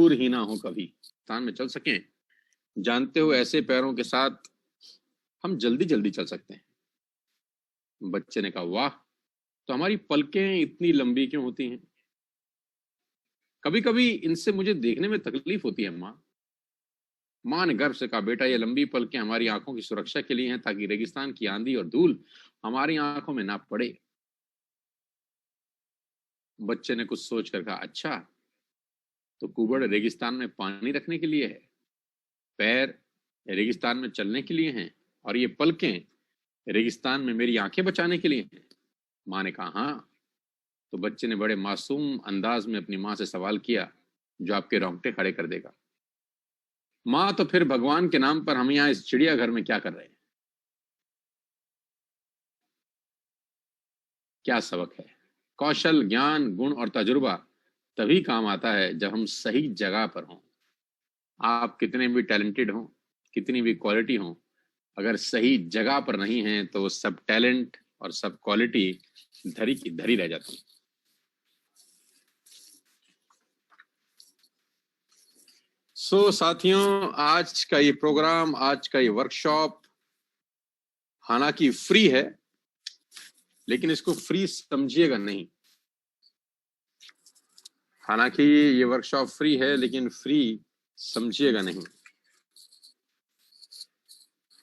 दूर ही ना हो कभी, स्थान में चल सकें, जानते हो ऐसे पैरों के साथ हम जल्दी जल्दी चल सकते हैं। बच्चे ने कहा, वाह, तो हमारी पलकें इतनी लंबी क्यों होती हैं? कभी कभी इनसे मुझे देखने में तकलीफ होती है अम्मा। माँ ने गर्व से कहा, बेटा, ये लंबी पलकें हमारी आंखों की सुरक्षा के लिए हैं, ताकि रेगिस्तान की आंधी और धूल हमारी आंखों में ना पड़े। बच्चे ने कुछ सोचकर कहा, अच्छा, तो कुबड़ रेगिस्तान में पानी रखने के लिए है, पैर रेगिस्तान में चलने के लिए हैं, और ये पलकें रेगिस्तान में मेरी आंखें बचाने के लिए हैं। माँ ने कहा, हाँ। तो बच्चे ने बड़े मासूम अंदाज में अपनी माँ से सवाल किया, जो आपके रोंगटे खड़े कर देगा। माँ, तो फिर भगवान के नाम पर हम यहाँ इस चिड़ियाघर में क्या कर रहे हैं? क्या सबक है? कौशल, ज्ञान, गुण और तजुर्बा तभी काम आता है जब हम सही जगह पर हों। आप कितने भी टैलेंटेड हों, कितनी भी क्वालिटी हो, अगर सही जगह पर नहीं है तो वो सब टैलेंट और सब क्वालिटी धरी की धरी रह जाती है। साथियों, आज का ये प्रोग्राम, आज का ये वर्कशॉप हालांकि फ्री है, लेकिन इसको फ्री समझिएगा नहीं। हालांकि ये वर्कशॉप फ्री है, लेकिन फ्री समझिएगा नहीं।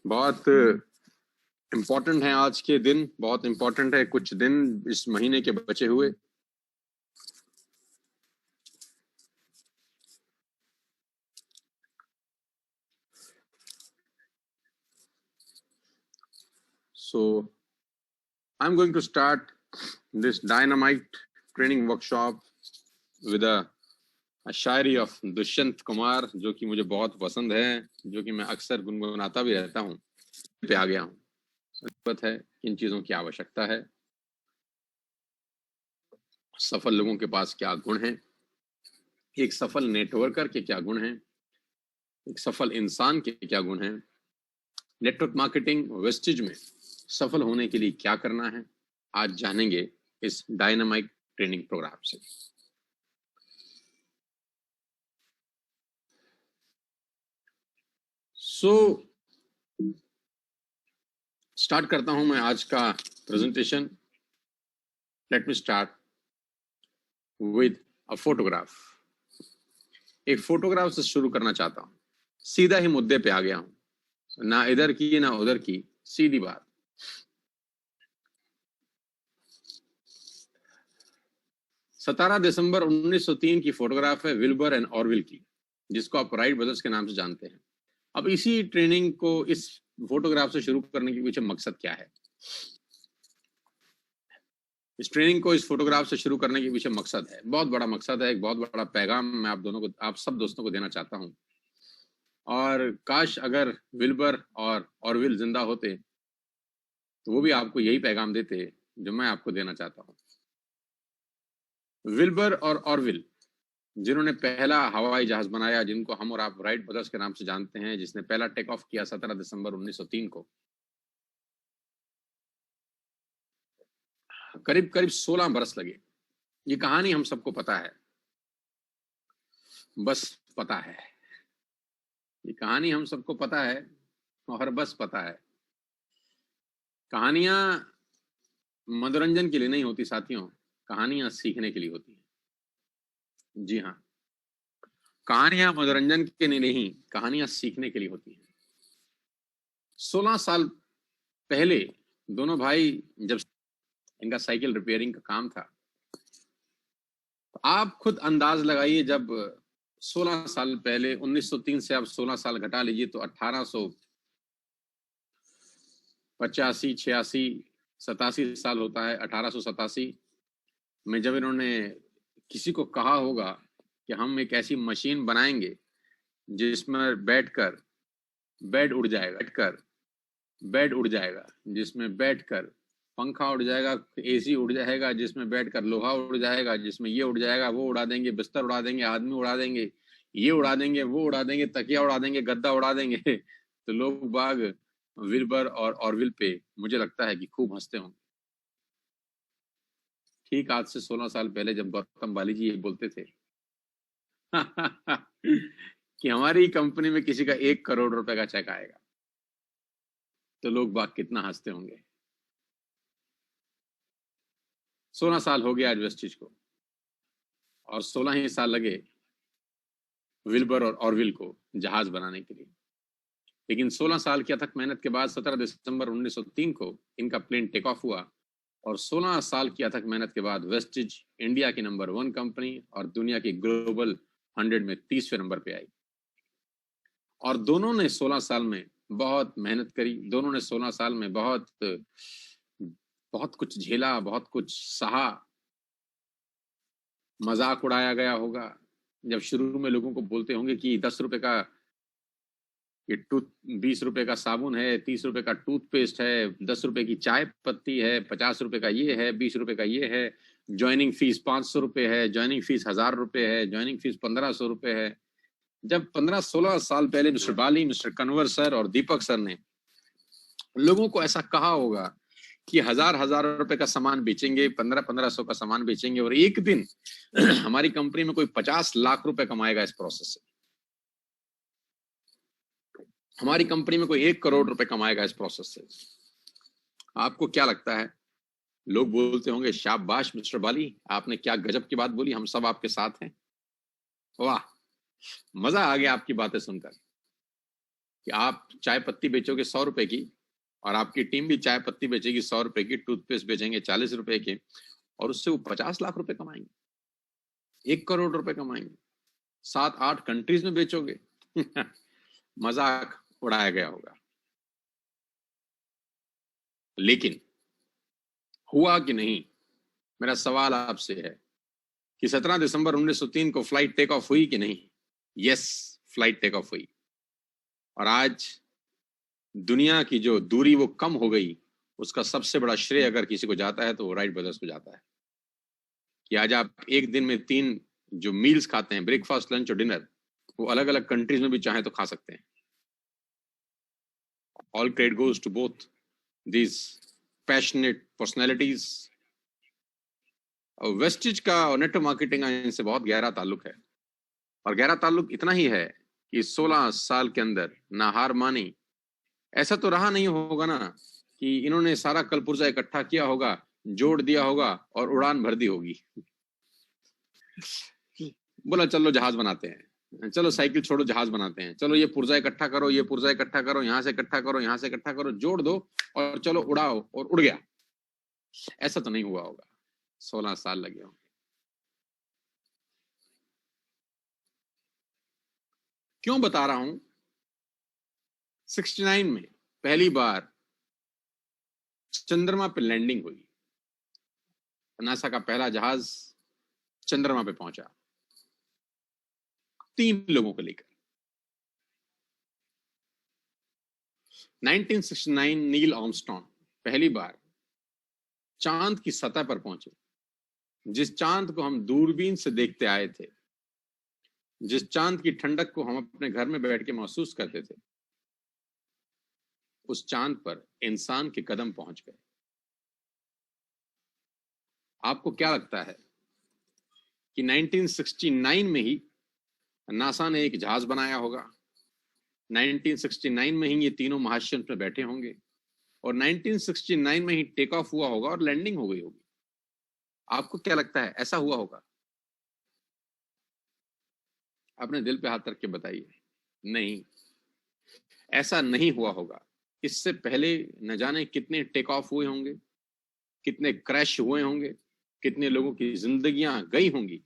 बहुत इम्पोर्टेंट है आज के दिन, बहुत इम्पोर्टेंट है कुछ दिन इस महीने के बचे हुए। So I'm going to start this dynamite training workshop with a Shayari of Dushyant Kumar, जो कि मुझे बहुत पसंद है, जो कि मैं अक्सर गुनगुनाता भी रहता हूँ। पे आ गया हूँ। जरूरत है, किन चीजों की आवश्यकता है, सफल लोगों के पास क्या गुण हैं, एक सफल नेटवर्कर के क्या गुण हैं, एक सफल इंसान के क्या गुण हैं, नेटवर्क मार्केटिंग वेस्टेज में सफल होने के लिए क्या करना है, आज जानेंगे इस डायनामाइट ट्रेनिंग प्रोग्राम से। स्टार्ट करता हूं मैं आज का presentation. Let me start with a photograph. एक फोटोग्राफ से शुरू करना चाहता हूं। सीधा ही मुद्दे पे आ गया हूं, ना इधर की ना उधर की, सीधी बात। सतारह दिसंबर 1903 की फोटोग्राफ है विल्बर एंड ऑरविल की, जिसको आप राइट ब्रदर्स के नाम से जानते हैं। अब इसी ट्रेनिंग को इस फोटोग्राफ से शुरू करने के पीछे मकसद क्या है? इस ट्रेनिंग को इस फोटोग्राफ से शुरू करने के पीछे मकसद है, बहुत बड़ा मकसद है, एक बहुत बड़ा पैगाम मैं आप दोनों को, आप सब दोस्तों को देना चाहता हूं। और काश अगर विल्बर और ऑरविल जिंदा होते तो वो भी आपको यही पैगाम देते जो मैं आपको देना चाहता हूं। विल्बर और ऑरविल, जिन्होंने पहला हवाई जहाज बनाया, जिनको हम और आप राइट ब्रदर्स के नाम से जानते हैं, जिसने पहला टेक ऑफ किया 17 दिसंबर 1903 को, करीब करीब 16 बरस लगे। ये कहानी हम सबको पता है, बस पता है। ये कहानी हम सबको पता है और बस पता है। कहानियां मनोरंजन के लिए नहीं होती साथियों, कहानियां सीखने के लिए होती हैं। जी हाँ, कहानियां मनोरंजन के लिए नहीं, कहानियां सीखने के लिए होती हैं। 16 साल पहले दोनों भाई, जब इनका साइकिल रिपेयरिंग का काम था, तो आप खुद अंदाज लगाइए, जब 16 साल पहले 1903 से आप 16 साल घटा लीजिए तो 1885, 86, 87 साल होता है। 1887 में जब इन्होंने किसी को कहा होगा कि हम एक ऐसी मशीन बनाएंगे जिसमें बैठकर बेड उड़ जाएगा, बैठकर बेड उड़ जाएगा, जिसमें बैठकर पंखा उड़ जाएगा, एसी उड़ जाएगा, जिसमें बैठकर लोहा उड़ जाएगा, जिसमें ये उड़ जाएगा, वो उड़ा देंगे, बिस्तर उड़ा देंगे, आदमी उड़ा देंगे, ये उड़ा देंगे, वो उड़ा देंगे, तकिया उड़ा देंगे, गद्दा उड़ा देंगे। तो लोग बाग विल्बर और ऑरविल पे मुझे लगता है कि खूब हंसते होंगे। ठीक आज से 16 साल पहले जब गौतम बाली जी ये बोलते थे, कि हमारी कंपनी में किसी का 1 करोड़ रुपए का चेक आएगा, तो लोग बाग कितना हंसते होंगे। 16 साल हो गया आज वेस्टिज को, और 16 ही साल लगे विल्बर और ऑरविल को जहाज बनाने के लिए। लेकिन 16 साल की अथक मेहनत के बाद 17 दिसंबर 1903 को इनका प्लेन टेक ऑफ हुआ, और 16 साल की अथक मेहनत के बाद वेस्टिज इंडिया की नंबर 1 कंपनी और दुनिया की ग्लोबल 100 में 30वें नंबर पे आई। और दोनों ने 16 साल में बहुत मेहनत करी, दोनों ने 16 साल में बहुत कुछ झेला, बहुत कुछ सहा। मजाक उड़ाया गया होगा जब शुरू में लोगों को बोलते होंगे कि 10 रुपए का ये 20 रुपए का साबुन है, 30 रुपए का टूथपेस्ट है, 10 रुपए की चाय पत्ती है, 50 रुपए का ये है, 20 रुपए का ये है, ज्वाइनिंग फीस 500 रुपए है, ज्वाइनिंग फीस 1000 रुपए है, ज्वाइनिंग फीस 1500 रुपए है। जब 15-16 साल पहले मिस्टर बाली, मिस्टर कन्वर सर और दीपक सर ने लोगों को ऐसा कहा होगा कि 1000 रुपए का सामान बेचेंगे, 1500 का सामान बेचेंगे, और एक दिन हमारी कंपनी में कोई 50 लाख रुपए कमाएगा इस प्रोसेस से, हमारी कंपनी में कोई 1 करोड़ रुपए कमाएगा इस प्रोसेस से, आपको क्या लगता है? लोग बोलते होंगे शाबाश मिस्टर बाली, आपने क्या गजब की बात बोली, हम सब आपके साथ हैं। वाह, मजा आ गया आपकी बातें सुनकर कि आप चाय पत्ती बेचोगे 100 रुपए की, और आपकी टीम भी चाय पत्ती बेचेगी 100 रुपए की, टूथपेस्ट बेचेंगे 40 रुपए के, और उससे वो 50 लाख रुपए कमाएंगे, 1 करोड़ रुपए कमाएंगे, 7-8 कंट्रीज में बेचोगे। मजाक उड़ाया गया होगा। लेकिन हुआ कि नहीं, मेरा सवाल आपसे है कि 17 दिसंबर 1903 को फ्लाइट टेक ऑफ हुई कि नहीं? यस, फ्लाइट टेक ऑफ हुई, और आज दुनिया की जो दूरी वो कम हो गई, उसका सबसे बड़ा श्रेय अगर किसी को जाता है तो राइट ब्रदर्स को जाता है कि आज आप एक दिन में 3 जो मील्स खाते हैं, ब्रेकफास्ट, लंच और डिनर, वो अलग अलग कंट्रीज में भी चाहे तो खा सकते हैं। All credit goes to both these passionate personalities. और वेस्टिज का और नेटवर्क मार्केटिंग का इनसे बहुत गहरा ताल्लुक है, और गहरा ताल्लुक इतना ही है कि 16 साल के अंदर ना हार मानी। ऐसा तो रहा नहीं होगा ना कि इन्होंने सारा कल पुर्जा इकट्ठा किया होगा, जोड़ दिया होगा और उड़ान भर दी होगी। बोला चलो जहाज बनाते हैं, चलो साइकिल छोड़ो जहाज बनाते हैं, चलो ये पुर्जा इकट्ठा करो, ये पुर्जा इकट्ठा करो, यहाँ से इकट्ठा करो, यहाँ से इकट्ठा करो, जोड़ दो और चलो उड़ाओ, और उड़ गया। ऐसा तो नहीं हुआ होगा, 16 साल लगे होंगे। क्यों बता रहा हूं? 69 में पहली बार चंद्रमा पे लैंडिंग हुई, नासा का पहला जहाज चंद्रमा पे पहुंचा 3 लोगों को लेकर। 1969 नील आर्मस्ट्रॉन्ग पहली बार चांद की सतह पर पहुंचे, जिस चांद को हम दूरबीन से देखते आए थे, जिस चांद की ठंडक को हम अपने घर में बैठ के महसूस करते थे, उस चांद पर इंसान के कदम पहुंच गए। आपको क्या लगता है कि 1969 में ही नासा ने एक जहाज बनाया होगा, 1969 में ही ये तीनों महाशय में बैठे होंगे, और 1969 में ही टेक ऑफ हुआ होगा और लैंडिंग हो गई होगी? आपको क्या लगता है, ऐसा हुआ होगा? अपने दिल पे हाथ रख के बताइए। नहीं, ऐसा नहीं हुआ होगा। इससे पहले न जाने कितने टेक ऑफ हुए होंगे, कितने क्रैश हुए होंगे, कितने लोगों की जिंदगियां गई होंगी,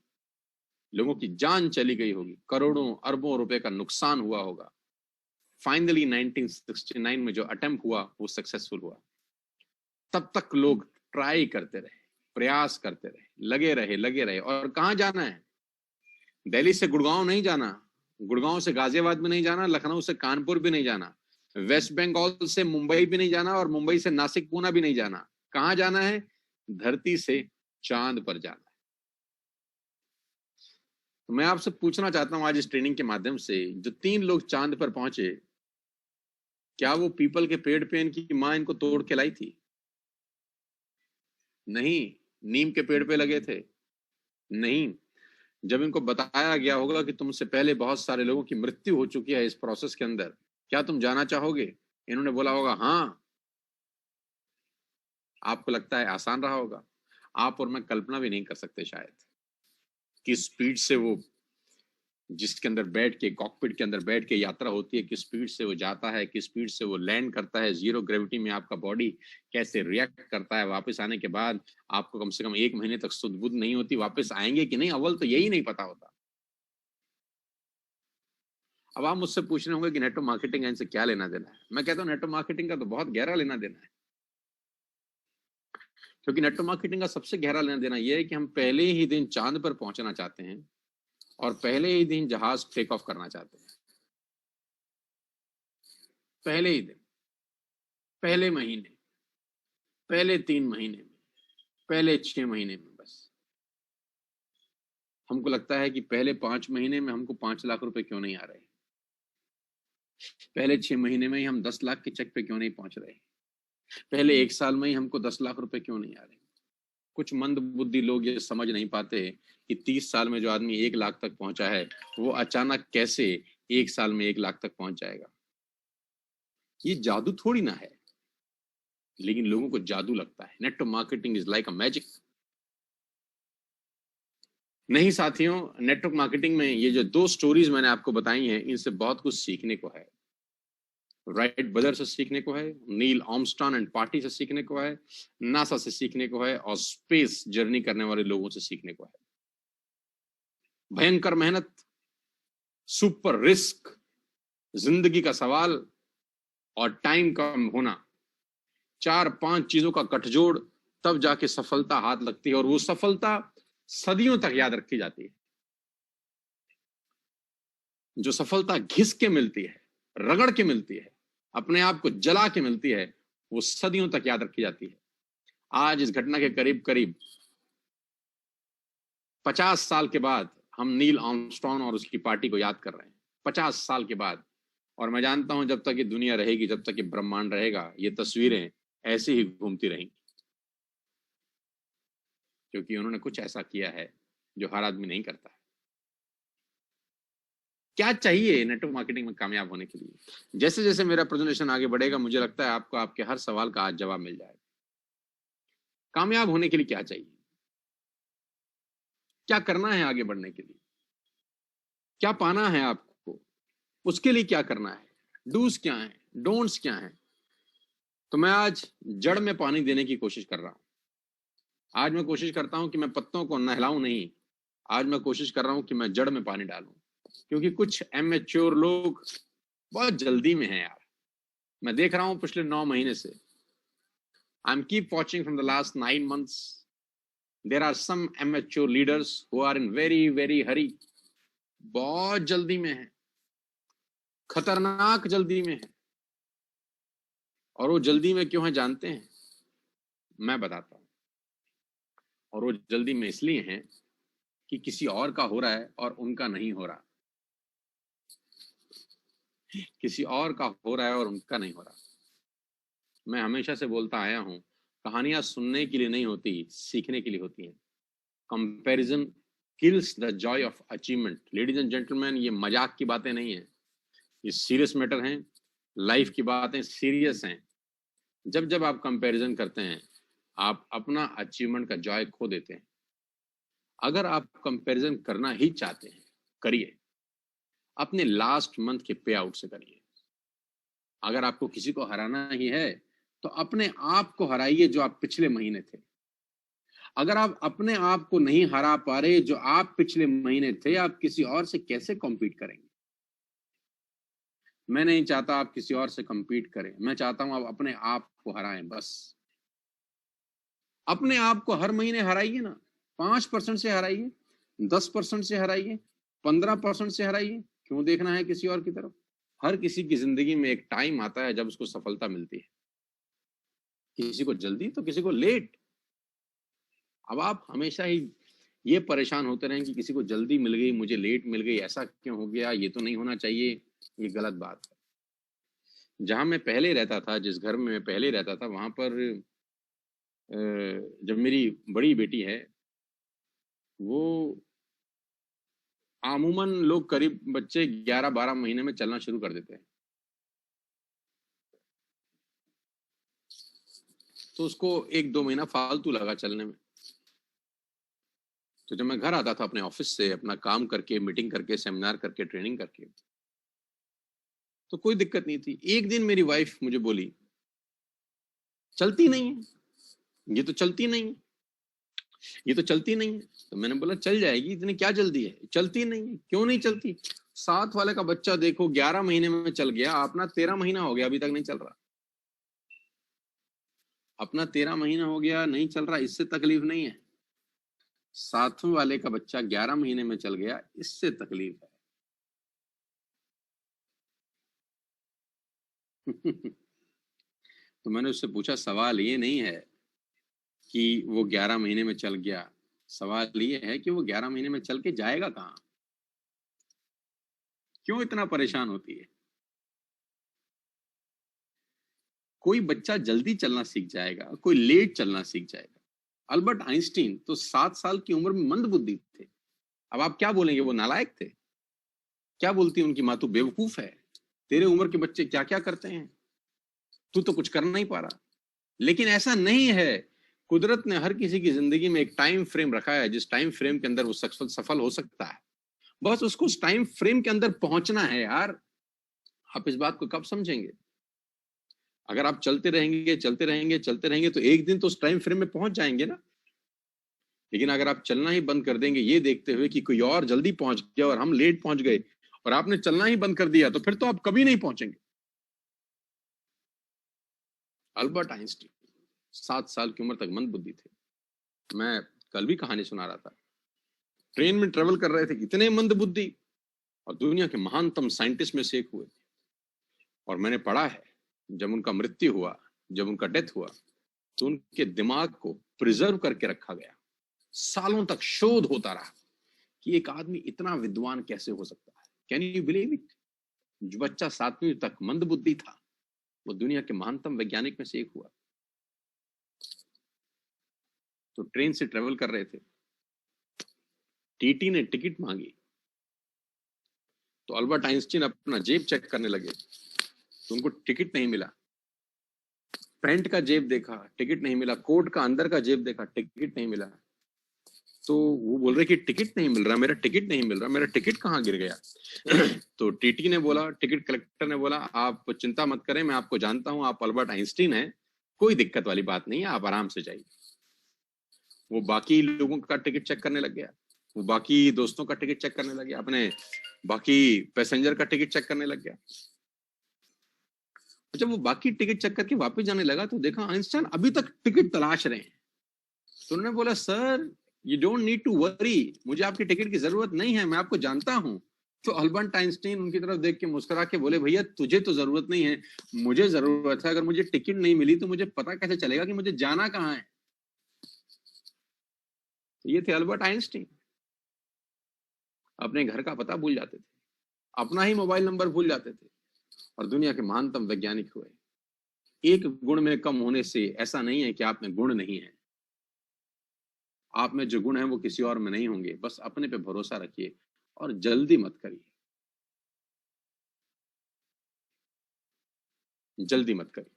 लोगों की जान चली गई होगी, करोड़ों अरबों रुपए का नुकसान हुआ होगा। फाइनली 1969 में जो अटेम्प्ट हुआ वो सक्सेसफुल हुआ। तब तक लोग ट्राई करते रहे, प्रयास करते रहे, लगे रहे। और कहां जाना है? दिल्ली से गुड़गांव नहीं जाना, गुड़गांव से गाजियाबाद में नहीं जाना, लखनऊ से कानपुर भी नहीं जाना, वेस्ट बंगाल से मुंबई भी नहीं जाना, और मुंबई से नासिक पूना भी नहीं जाना। कहां जाना है? धरती से चांद पर जाना है। तो मैं आपसे पूछना चाहता हूं आज इस ट्रेनिंग के माध्यम से, जो 3 लोग चांद पर पहुंचे, क्या वो पीपल के पेड़ पे इनकी मां इनको तोड़ के लाई थी? नहीं। नीम के पेड़ पे लगे थे? नहीं। जब इनको बताया गया होगा कि तुमसे पहले बहुत सारे लोगों की मृत्यु हो चुकी है इस प्रोसेस के अंदर, क्या तुम जाना चाहोगे? इन्होंने बोला होगा हाँ। आपको लगता है आसान रहा होगा? आप और मैं कल्पना भी नहीं कर सकते शायद किस स्पीड से वो, जिसके अंदर बैठ के, कॉकपिट के अंदर बैठ के यात्रा होती है, किस स्पीड से वो जाता है, किस स्पीड से वो लैंड करता है, जीरो ग्रेविटी में आपका बॉडी कैसे रिएक्ट करता है। वापस आने के बाद आपको कम से कम 1 महीने तक सुध बुध नहीं होती, वापस आएंगे कि नहीं, अव्वल तो यही नहीं पता होता। अब आप मुझसे पूछ रहे होंगे कि नेटवर्क मार्केटिंग इनसे क्या लेना देना है। मैं कहता हूँ नेटवर्क मार्केटिंग का तो बहुत गहरा लेना देना है, क्योंकि नेटवर्क मार्केटिंग का सबसे गहरा लेना देना यह है कि हम पहले ही दिन चांद पर पहुंचना चाहते हैं और पहले ही दिन जहाज टेक ऑफ करना चाहते हैं। पहले ही दिन, पहले महीने, पहले 3 महीने में, पहले 6 महीने में। बस हमको लगता है कि पहले 5 महीने में हमको 5 लाख रुपए क्यों नहीं आ रहे, पहले 6 महीने में ही हम 10 लाख के चेक पे क्यों नहीं पहुंच रहे, पहले 1 साल में ही हमको 10 लाख रुपए क्यों नहीं आ रहे। कुछ मंद बुद्धि लोग ये समझ नहीं पाते कि 30 साल में जो आदमी 1 लाख तक पहुंचा है, वो अचानक कैसे 1 साल में 1 लाख तक पहुंच जाएगा। ये जादू थोड़ी ना है, लेकिन लोगों को जादू लगता है। Network marketing is like a magic. नहीं साथियों, नेटवर्क मार्केटिंग में ये जो 2 स्टोरीज मैंने आपको बताई हैं, इनसे बहुत कुछ सीखने को है। राइट ब्रदर से सीखने को है, नील आर्मस्ट्रॉन्ग एंड पार्टी से सीखने को है, नासा से सीखने को है, और स्पेस जर्नी करने वाले लोगों से सीखने को है। भयंकर मेहनत, सुपर रिस्क, जिंदगी का सवाल और टाइम कम होना, 4-5 चीजों का गठजोड़, तब जाके सफलता हाथ लगती है, और वो सफलता सदियों तक याद रखी जाती है। जो सफलता घिस के मिलती है, रगड़ के मिलती है, अपने आप को जला के मिलती है, वो सदियों तक याद रखी जाती है। आज इस घटना के करीब करीब 50 साल के बाद हम नील आर्मस्ट्रॉन्ग और उसकी पार्टी को याद कर रहे हैं, 50 साल के बाद। और मैं जानता हूं जब तक ये दुनिया रहेगी, जब तक ये ब्रह्मांड रहेगा, ये तस्वीरें ऐसे ही घूमती रहेंगी, क्योंकि उन्होंने कुछ ऐसा किया है जो हर आदमी नहीं करता है। क्या चाहिए नेटवर्क मार्केटिंग में कामयाब होने के लिए? जैसे जैसे मेरा प्रेजेंटेशन आगे बढ़ेगा, मुझे लगता है आपको आपके हर सवाल का आज जवाब मिल जाएगा। कामयाब होने के लिए क्या चाहिए, क्या करना है आगे बढ़ने के लिए, क्या पाना है आपको, उसके लिए क्या करना है, डूज क्या है, डोंट्स क्या है। तो मैं आज जड़ में पानी देने की कोशिश कर रहा हूं। आज मैं कोशिश करता हूं कि मैं पत्तों को नहलाऊं नहीं, आज मैं कोशिश कर रहा हूं कि मैं जड़ में पानी डालूं, क्योंकि कुछ एमेच्योर लोग बहुत जल्दी में हैं यार। मैं देख रहा हूं पिछले 9 महीने से, I am keep watching from the last 9 months, there are some immature leaders who are in very hurry, बहुत जल्दी में है, खतरनाक जल्दी में है। और वो जल्दी में क्यों है जानते हैं? मैं बताता हूं। और वो जल्दी में इसलिए हैं कि किसी और का हो रहा है और उनका नहीं हो रहा, किसी और का हो रहा है और उनका नहीं हो रहा। मैं हमेशा से बोलता आया हूं, कहानियां सुनने के लिए नहीं होती, सीखने के लिए होती हैं। Comparison kills the Joy of achievement. Ladies and gentleman, ये मजाक की बातें नहीं है, ये सीरियस मैटर हैं, लाइफ की बातें सीरियस हैं। जब जब आप कंपैरिजन करते हैं, आप अपना अचीवमेंट का जॉय खो देते हैं। अगर आप कंपैरिजन करना ही चाहते हैं, करिए, अपने लास्ट मंथ के पे आउट से करिए। अगर आपको किसी को हराना ही है, तो अपने आप को हराइए जो आप पिछले महीने थे। अगर आप अपने आप को नहीं हरा पा रहे जो आप पिछले महीने थे, आप किसी और से कैसे कॉम्पीट करेंगे? मैं नहीं चाहता आप किसी और से कम्पीट करें, मैं चाहता हूं आप अपने आप को हराएं। बस अपने आप को हर महीने हराइए ना, 5% से हराइए, 10% से हराइए, 15% से हराइए। क्यों देखना है किसी और की तरफ? हर किसी की जिंदगी में एक टाइम आता है जब उसको सफलता मिलती है, किसी को जल्दी तो किसी को लेट। अब आप हमेशा ही ये परेशान होते रहें कि किसी को जल्दी मिल गई, मुझे लेट मिल गई, ऐसा क्यों हो गया, ये तो नहीं होना चाहिए। ये गलत बात है। जहां मैं पहले रहता था, जिस घर में मैं पहले रहता था, वहां पर जब मेरी बड़ी बेटी है, वो अमूमन लोग करीब बच्चे 11-12 महीने में चलना शुरू कर देते हैं, तो उसको 1-2 महीना फालतू लगा चलने में। तो जब मैं घर आता था अपने ऑफिस से, अपना काम करके, मीटिंग करके, सेमिनार करके, ट्रेनिंग करके, तो कोई दिक्कत नहीं थी। एक दिन मेरी वाइफ मुझे बोली, चलती नहीं है, ये तो चलती नहीं है, ये तो चलती नहीं है। तो मैंने बोला चल जाएगी, इतनी क्या जल्दी है, चलती नहीं है। क्यों नहीं चलती? साथ वाले का बच्चा देखो 11 महीने में चल गया, अपना 13 महीना हो गया अभी तक नहीं चल रहा। अपना 13 महीना हो गया नहीं चल रहा, इससे तकलीफ नहीं है। साथों वाले का बच्चा 11 महीने में चल गया, इससे तकलीफ है। तो मैंने उससे पूछा, सवाल ये नहीं है कि वो 11 महीने में चल गया, सवाल ये है कि वो 11 महीने में चल के जाएगा कहाँ? क्यों इतना परेशान होती है? कोई बच्चा जल्दी चलना सीख जाएगा, कोई लेट चलना सीख जाएगा। अल्बर्ट आइंस्टीन तो 7 साल की उम्र में मंदबुद्धि थे। अब आप क्या बोलेंगे, वो नालायक थे? क्या बोलती उनकी माँ, तू बेवकूफ है, तेरे उम्र के बच्चे क्या क्या करते हैं, तू तो कुछ कर नहीं पा रहा। लेकिन ऐसा नहीं है, कुदरत ने हर किसी की जिंदगी में एक टाइम फ्रेम रखा है, जिस टाइम फ्रेम के अंदर वो सफल हो सकता है। बस उसको उस टाइम फ्रेम के अंदर पहुंचना है यार। आप इस बात को कब समझेंगे? अगर आप चलते रहेंगे चलते रहेंगे चलते रहेंगे तो एक दिन तो उस टाइम फ्रेम में पहुंच जाएंगे ना। लेकिन अगर आप चलना ही बंद कर देंगे ये देखते हुए कि कोई और जल्दी पहुंच गया और हम लेट पहुंच गए, और आपने चलना ही बंद कर दिया, तो फिर तो आप कभी नहीं पहुंचेंगे। अल्बर्ट आइंस्टीन 7 साल की उम्र तक मंदबुद्धि थे। मैं कल भी कहानी सुना रहा था, ट्रेन में ट्रेवल कर रहे थे, इतने मंदबुद्धि, और दुनिया के महानतम साइंटिस्ट में से एक हुए। और मैंने पढ़ा है, जब उनका मृत्यु हुआ, जब उनका डेथ हुआ, तो उनके दिमाग को प्रिजर्व करके रखा गया। सालों तक शोध होता रहा कि एक आदमी इतना विद्वान कैसे हो सकता है। Can you believe it? जो बच्चा 7वीं तक मंदबुद्धि था, वो दुनिया के महानतम वैज्ञानिक में से एक हुआ। तो ट्रेन से ट्रेवल कर रहे थे, टीटी ने टिकट मांगी, तो अल्बर्ट आइंस्टीन अपना जेब चेक करने लगे, तो उनको टिकट नहीं मिला। पैंट का जेब देखा, टिकट नहीं मिला। कोट का अंदर का जेब देखा, टिकट नहीं मिला। तो वो बोल रहे कि टिकट नहीं मिल रहा, मेरा टिकट नहीं मिल रहा, मेरा टिकट कहाँ गिर गया? तो टीटी ने बोला, टिकट कलेक्टर ने बोला, आप चिंता मत करें, मैं आपको जानता हूं, आप अल्बर्ट आइंस्टीन हैं, कोई दिक्कत वाली बात नहीं है, आप आराम से जाइए। वो बाकी लोगों का टिकट चेक करने लग गया, वो बाकी दोस्तों का टिकट चेक करने लग गया, अपने बाकी पैसेंजर का टिकट चेक करने लग गया। जब वो बाकी टिकट चेक करके वापस जाने लगा, तो देखा आइंस्टाइन अभी तक टिकट तलाश रहे हैं। तो उन्होंने बोला, sir you don't need to worry, मुझे आपकी टिकट की जरूरत नहीं है, मैं आपको जानता हूं। तो अल्बर्ट आइंस्टीन उनकी तरफ देख के मुस्कुरा के बोले, भैया तुझे तो जरूरत नहीं है, मुझे जरूरत है। अगर मुझे टिकट नहीं मिली तो मुझे पता कैसे चलेगा कि मुझे जाना कहाँ है? तो ये थे अल्बर्ट आइंस्टीन। अपने घर का पता भूल जाते थे, अपना ही मोबाइल नंबर भूल जाते थे, और दुनिया के महानतम वैज्ञानिक हुए। एक गुण में कम होने से ऐसा नहीं है कि आप में गुण नहीं है। आप में जो गुण है वो किसी और में नहीं होंगे। बस अपने पे भरोसा रखिए और जल्दी मत करिए, जल्दी मत करिए।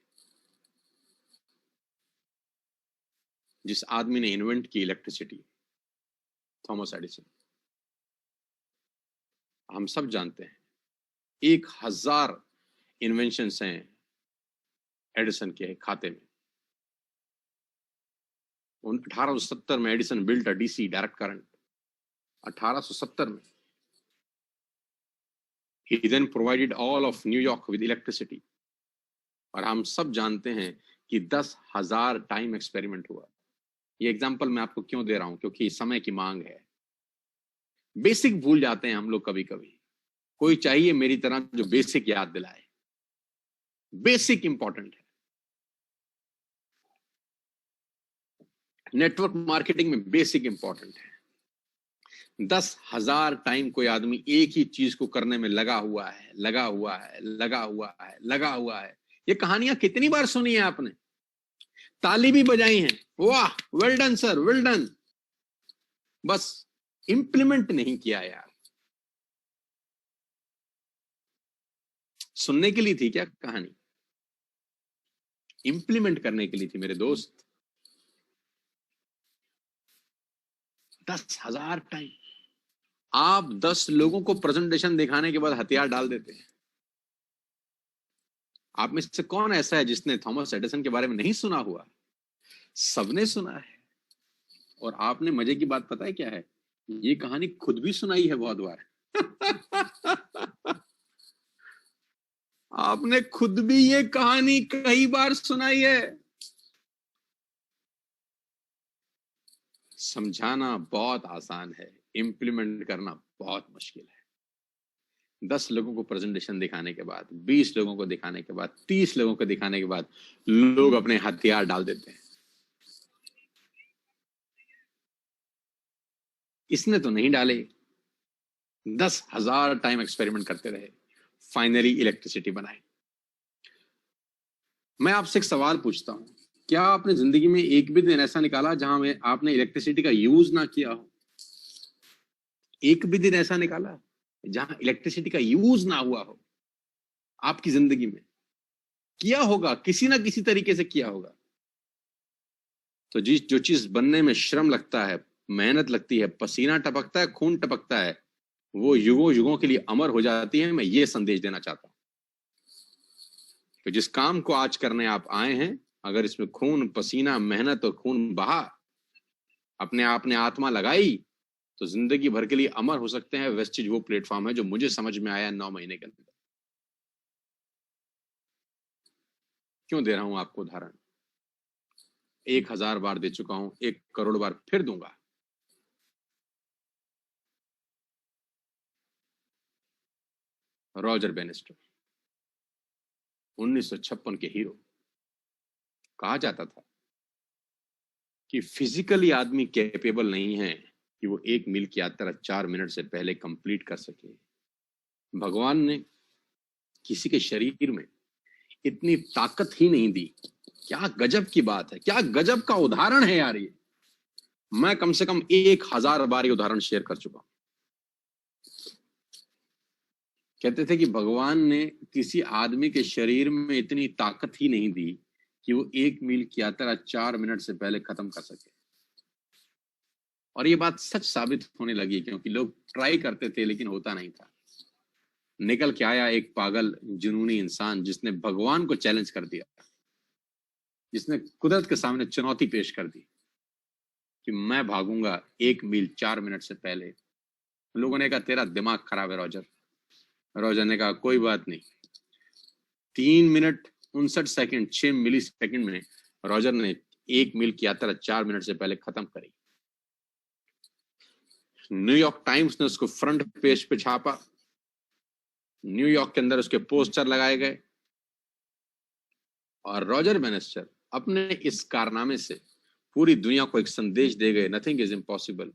जिस आदमी ने इन्वेंट की इलेक्ट्रिसिटी, थॉमस एडिसन, हम सब जानते हैं 1000 इन्वेंशंस हैं एडिसन के खाते में। 1870 में Edison built a DC direct current. 1870 में he then provided all of New York with electricity। और हम सब जानते हैं कि 10,000 टाइम एक्सपेरिमेंट हुआ। ये एग्जांपल मैं आपको क्यों दे रहा हूं? क्योंकि समय की मांग है। बेसिक भूल जाते हैं हम लोग कभी कभी। कोई चाहिए मेरी तरह जो बेसिक याद दिलाए। बेसिक इंपॉर्टेंट है। नेटवर्क मार्केटिंग में बेसिक इंपॉर्टेंट है। 10,000 टाइम कोई आदमी एक ही चीज को करने में लगा हुआ है, लगा हुआ है, लगा हुआ है, लगा हुआ है। ये कहानियां कितनी बार सुनी है आपने? ताली भी बजाई है, वाह well done sir, well done. बस इंप्लीमेंट नहीं किया यार। सुनने के लिए थी क्या कहानी? इंप्लीमेंट करने के लिए थी मेरे दोस्त। 10,000 टाइम आप 10 लोगों को प्रेजेंटेशन दिखाने के बाद हथियार डाल देते हैं। आप में से कौन ऐसा है जिसने थॉमस एडिसन के बारे में नहीं सुना हुआ? सबने सुना है। और आपने मजे की बात पता है क्या है? ये कहानी खुद भी सुनाई है बहुत बार। आपने खुद भी ये कहानी कई बार सुनाई है। समझाना बहुत आसान है, इंप्लीमेंट करना बहुत मुश्किल है। 10 लोगों को प्रेजेंटेशन दिखाने के बाद, 20 लोगों को दिखाने के बाद, 30 लोगों को दिखाने के बाद लोग अपने हथियार डाल देते हैं। इसने तो नहीं डाले, 10,000 टाइम एक्सपेरिमेंट करते रहे, फाइनली इलेक्ट्रिसिटी बनाई। मैं आपसे एक सवाल पूछता हूं, क्या आपने जिंदगी में एक भी दिन ऐसा निकाला जहां में आपने इलेक्ट्रिसिटी का यूज ना किया हो? एक भी दिन ऐसा निकाला जहां इलेक्ट्रिसिटी का यूज ना हुआ हो? आपकी जिंदगी में किया होगा, किसी ना किसी तरीके से किया होगा। तो जो चीज बनने में श्रम लगता है, मेहनत लगती है, पसीना टपकता है, खून टपकता है, वो युगों युगों के लिए अमर हो जाती है। मैं ये संदेश देना चाहता हूं। तो जिस काम को आज करने आप आए हैं, अगर इसमें खून पसीना मेहनत और खून बहा, अपने आपने आत्मा लगाई, तो जिंदगी भर के लिए अमर हो सकते हैं। वेस्टिज वो प्लेटफॉर्म है जो मुझे समझ में आया 9 महीने के अंदर। क्यों दे रहा हूं आपको उदाहरण? 1000 बार दे चुका हूं, 1 करोड़ बार फिर दूंगा। रॉजर बेनिस्टर 1956 के हीरो। कहा जाता था कि फिजिकली आदमी कैपेबल नहीं है कि वो 1 मील की यात्रा 4 मिनट से पहले कंप्लीट कर सके। भगवान ने किसी के शरीर में इतनी ताकत ही नहीं दी। क्या गजब की बात है, क्या गजब का उदाहरण है यार ये। मैं कम से कम 1000 बार ये उदाहरण शेयर कर चुका हूं। कहते थे कि भगवान ने किसी आदमी के शरीर में इतनी ताकत ही नहीं दी कि वो 1 मील की यात्रा 4 मिनट से पहले खत्म कर सके। और ये बात सच साबित होने लगी, क्योंकि लोग ट्राई करते थे लेकिन होता नहीं था। निकल के आया एक पागल जुनूनी इंसान जिसने भगवान को चैलेंज कर दिया, जिसने कुदरत के सामने चुनौती पेश कर दी कि मैं भागूंगा 1 मील 4 मिनट से पहले। लोगों ने कहा तेरा दिमाग खराब है रॉजर। रॉजर ने कहा कोई बात नहीं। 3 मिनट 59 सेकंड 6 मिली सेकंड में रॉजर ने 1 मील की यात्रा 4 मिनट से पहले खत्म करी। न्यूयॉर्क टाइम्स ने उसको फ्रंट पेज पे छापा, न्यूयॉर्क के अंदर उसके पोस्टर लगाए गए, और रॉजर बेनिस्टर अपने इस कारनामे से पूरी दुनिया को एक संदेश दे गए, नथिंग इज इम्पॉसिबल।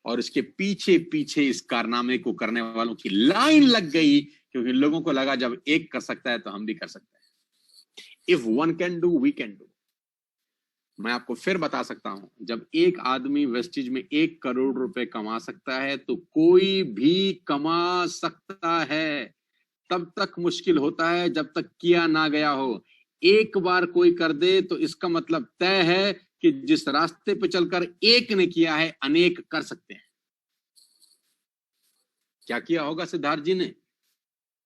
और इसके पीछे पीछे इस कारनामे को करने वालों की लाइन लग गई, क्योंकि लोगों को लगा जब एक कर सकता है तो हम भी कर सकते हैं। If one can do we can do. मैं आपको फिर बता सकता हूं, जब एक आदमी वेस्टिज में 1 करोड़ रुपए कमा सकता है तो कोई भी कमा सकता है। तब तक मुश्किल होता है जब तक किया ना गया हो। एक बार कोई कर दे तो इसका मतलब तय है कि जिस रास्ते पे चलकर एक ने किया है, अनेक कर सकते हैं। क्या किया होगा सिद्धार्थ जी ने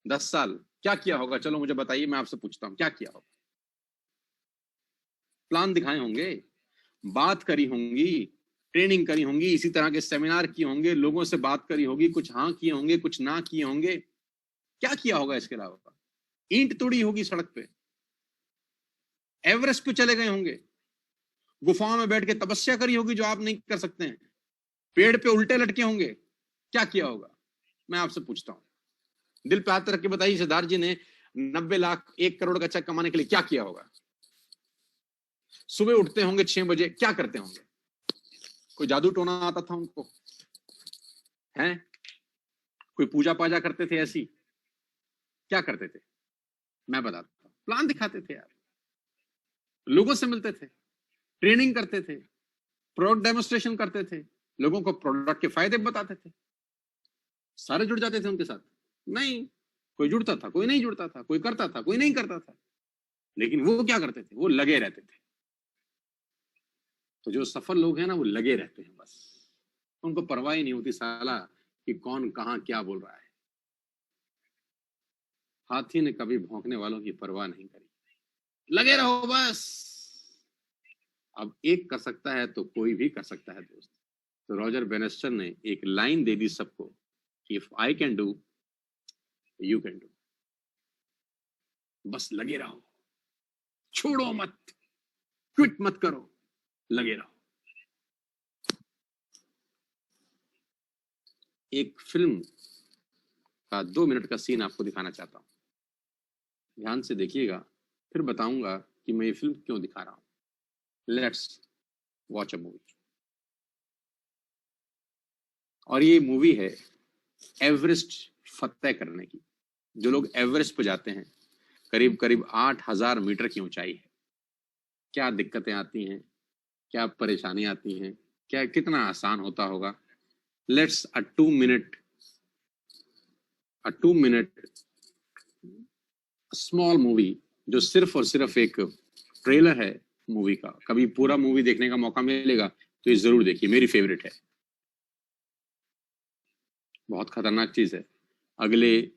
10 साल? क्या किया होगा? चलो मुझे बताइए, मैं आपसे पूछता हूं क्या किया होगा। प्लान दिखाए होंगे, बात करी होंगी, ट्रेनिंग करी होंगी, इसी तरह के सेमिनार किए होंगे, लोगों से बात करी होगी, कुछ हाँ किए होंगे, कुछ ना किए होंगे। क्या किया होगा इसके अलावा? ईंट तोड़ी होगी सड़क पे, एवरेस्ट पे चले गए होंगे, गुफाओं में बैठ के तपस्या करी होगी जो आप नहीं कर सकते हैं, पेड़ पे उल्टे लटके होंगे। क्या किया होगा? मैं आपसे पूछता हूं, दिल पे हाथ रख के बताइए, सिद्धार्थ जी ने 90 लाख 1 करोड़ का चेक कमाने के लिए क्या किया होगा? सुबह उठते होंगे 6 बजे, क्या करते होंगे? कोई जादू टोना आता था उनको? हैं? कोई पूजा पाजा करते थे ऐसी? क्या करते थे? मैं बताता हूं। प्लान दिखाते थे यार, लोगों से मिलते थे, ट्रेनिंग करते थे, प्रोडक्ट डेमोस्ट्रेशन करते थे, लोगों को प्रोडक्ट के फायदे बताते थे। सारे जुड़ जाते थे उनके साथ? नहीं। कोई जुड़ता था, कोई नहीं जुड़ता था, कोई करता था, कोई नहीं करता था, लेकिन वो क्या करते थे, वो लगे रहते थे। तो जो सफल लोग हैं ना, वो लगे रहते हैं, बस उनको परवाह ही नहीं होती साला कि कौन कहां क्या बोल रहा है। हाथी ने कभी भौंकने वालों की परवाह नहीं करी, लगे रहो बस। अब एक कर सकता है तो कोई भी कर सकता है दोस्त। तो रॉजर बेनेस्टर ने एक लाइन दे दी सबको, if I can do you can do. बस लगे रहो, छोड़ो मत, क्विट मत करो, लगे रहो। एक फिल्म का 2 मिनट का सीन आपको दिखाना चाहता हूं, ध्यान से देखिएगा, फिर बताऊंगा कि मैं ये फिल्म क्यों दिखा रहा हूं। Let's watch a movie. और ये मूवी है एवरेस्ट फतेह करने की। जो लोग एवरेस्ट पे जाते हैं, करीब करीब 8,000 मीटर की ऊंचाई है, क्या दिक्कतें आती हैं, क्या परेशानी आती हैं, क्या कितना आसान होता होगा। Let's a 2 minute small movie, जो सिर्फ और सिर्फ एक ट्रेलर है मूवी का। कभी पूरा मूवी देखने का मौका मिलेगा तो ये जरूर देखिए, मेरी फेवरेट है, बहुत खतरनाक चीज है। अगले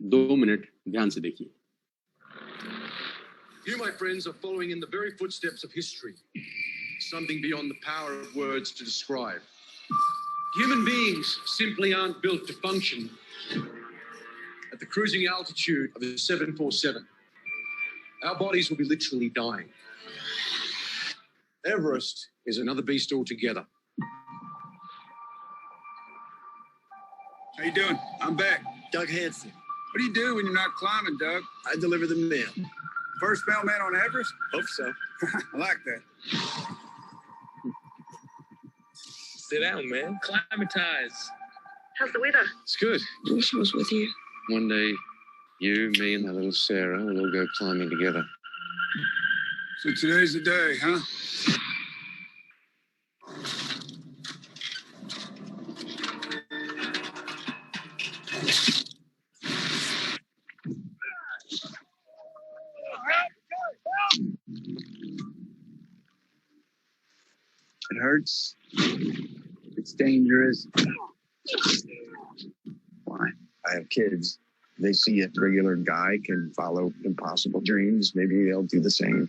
2 मिनट ध्यान से देखिए। You, my friends, are following in the very footsteps of history, something beyond the power of words to describe. Human beings simply aren't built to function at the cruising altitude of a 747. Our bodies will be literally dying. Everest is another beast altogether. How you doing? I'm back. Doug Hansen. What do you do when you're not climbing, Doug? I deliver the mail. First mailman on Everest? Hope so. I like that. Sit down, man. Climatize. How's the weather? It's good. I wish I was with you. One day, you, me, and that little Sarah will all go climbing together. So today's the day, huh? It hurts. It's dangerous. Why? I have kids. They see a regular guy can follow impossible dreams. Maybe they'll do the same.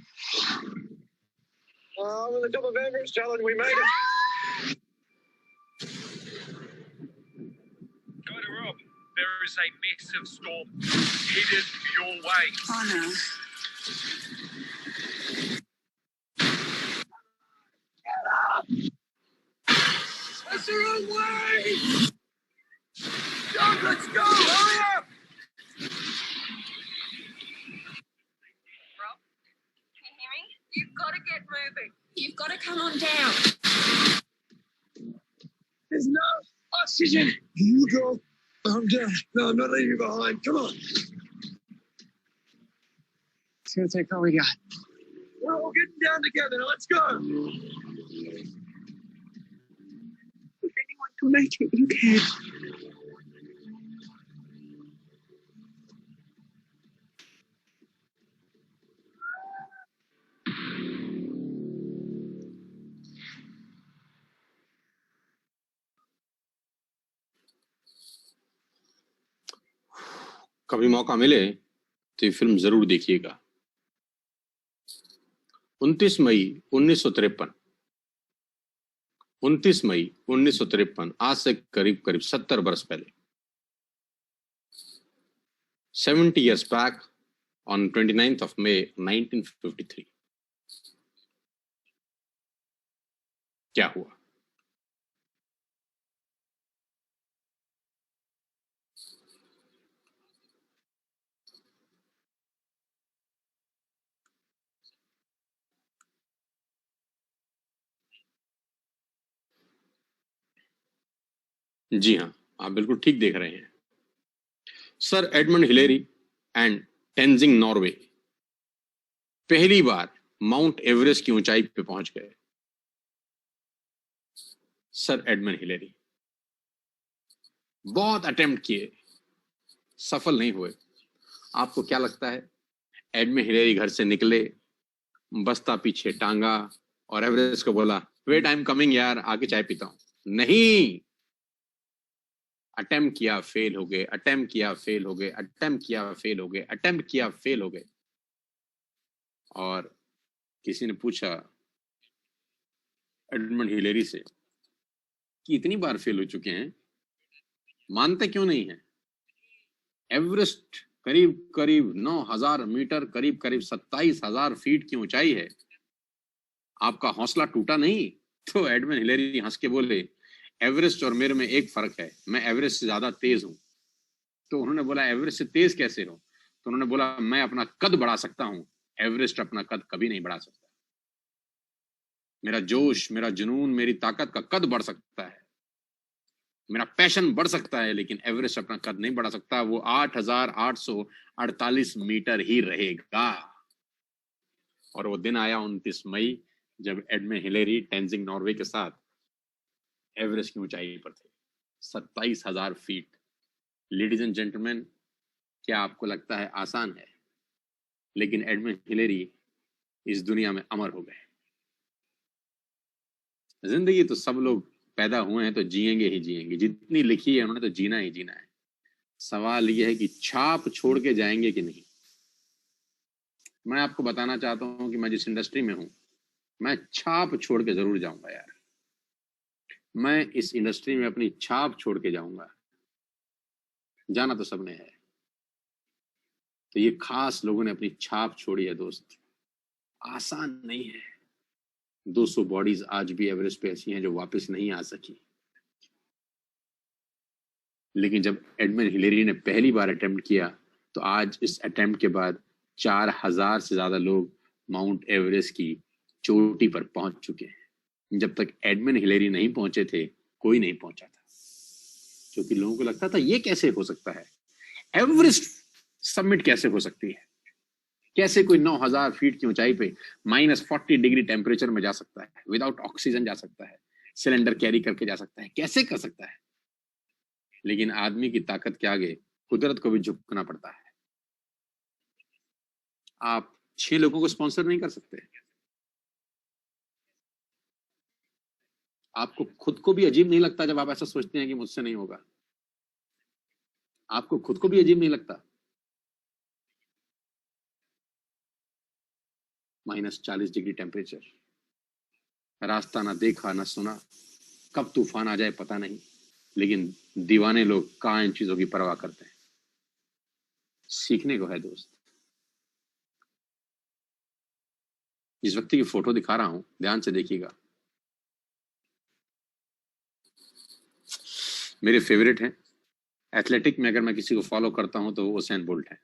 On the top of Everest, Alan, we made it. Go to Rob. There is a massive storm headed your way. Oh no. That's the wrong way! Doug, let's go! Hurry up! Rob, can you hear me? You've got to get moving. You've got to come on down. There's no oxygen. You go. I'm done. No, I'm not leaving you behind. Come on. It's gonna take all we got. We're all getting down together. Now let's go. If anyone can make it, you can. कभी मौका मिले तो ये film जरूर देखिएगा। 29 मई 1953, 29 मई 1953, आज से करीब करीब 70 वर्ष पहले, 70 years back on 29th of May 1953, क्या हुआ? जी हाँ, आप बिल्कुल ठीक देख रहे हैं। Sir Edmund Hillary and Tenzing Norway पहली बार माउंट एवरेस्ट की ऊंचाई पे पहुंच गए। सर एडमंड हिलेरी बहुत अटेम्प्ट किए, सफल नहीं हुए। आपको क्या लगता है एडमंड हिलेरी घर से निकले, बस्ता पीछे टांगा और एवरेस्ट को बोला वेट आई एम कमिंग यार, आके चाय पीता हूं? नहीं, अटेम्प्ट किया, फेल हो गए, अटेम्प्ट किया, फेल हो गए, अटेम्प्ट किया, फेल हो गए, अटेम्प्ट किया, फेल हो गए। और किसी ने पूछा एडमंड हिलेरी से कि इतनी बार फेल हो चुके हैं, मानते क्यों नहीं है? एवरेस्ट करीब करीब 9,000 मीटर, करीब करीब 27,000 फीट की ऊंचाई है, आपका हौसला टूटा नहीं? तो एडमंड हिलेरी हंस के बोले एवरेस्ट और मेरे में एक फर्क है, मैं एवरेस्ट से ज्यादा तेज हूं। तो उन्होंने बोला एवरेस्ट से तेज कैसे हो? तो उन्होंने बोला मैं अपना कद बढ़ा सकता हूं, एवरेस्ट अपना कद कभी नहीं बढ़ा सकता। मेरा जोश, मेरा जुनून, मेरी ताकत का कद बढ़ सकता है, मेरा पैशन बढ़ सकता है, लेकिन एवरेस्ट अपना कद नहीं बढ़ा सकता। वो 8,848 मीटर ही रहेगा। और वो दिन आया 29 मई जब एडमंड हिलेरी टेंजिंग नॉर्वे के साथ एवरेस्ट की ऊंचाई पर थे, 27,000 फीट। लेडीज एंड जेंटलमैन, क्या आपको लगता है आसान है? लेकिन एडमंड हिलेरी इस दुनिया में अमर हो गए। जिंदगी तो सब लोग पैदा हुए हैं तो जिएंगे ही जिएंगे, जितनी लिखी है उन्होंने तो जीना ही जीना है। सवाल यह है कि छाप छोड़ के जाएंगे कि नहीं। मैं आपको बताना चाहता हूं कि मैं जिस इंडस्ट्री में हूं, मैं छाप छोड़ के जरूर जाऊंगा यार। मैं इस इंडस्ट्री में अपनी छाप छोड़ के जाऊंगा। जाना तो सबने है, तो ये खास लोगों ने अपनी छाप छोड़ी है दोस्त। आसान नहीं है। 200 बॉडीज आज भी एवरेस्ट पे ऐसी हैं जो वापस नहीं आ सकी। लेकिन जब एडमंड हिलेरी ने पहली बार अटेम्प्ट किया, तो आज इस अटेम्प्ट के बाद 4,000 से ज्यादा लोग माउंट एवरेस्ट की चोटी पर पहुंच चुके हैं। जब तक एडमंड हिलेरी नहीं पहुंचे थे, कोई नहीं पहुंचा था, क्योंकि लोगों को लगता था ये कैसे हो सकता है, एवरेस्ट सबमिट कैसे हो सकती है, कैसे कोई 9,000 फीट की ऊंचाई पे -40 डिग्री टेम्परेचर में जा सकता है, विदाउट ऑक्सीजन जा सकता है, सिलेंडर कैरी करके जा सकता है, कैसे कर सकता है। लेकिन आदमी की ताकत के आगे कुदरत को भी झुकना पड़ता है। आप 6 लोगों को स्पॉन्सर नहीं कर सकते। आपको खुद को भी अजीब नहीं लगता जब आप ऐसा सोचते हैं कि मुझसे नहीं होगा? आपको खुद को भी अजीब नहीं लगता? -40 डिग्री टेम्परेचर, रास्ता ना देखा ना सुना, कब तूफान आ जाए पता नहीं, लेकिन दीवाने लोग कहाँ इन चीजों की परवाह करते हैं। सीखने को है दोस्त। जिस व्यक्ति की फोटो दिखा रहा हूं, ध्यान से देखिएगा, मेरे फेवरेट हैं। एथलेटिक में अगर मैं किसी को फॉलो करता हूं तो वो उसेन बोल्ट है।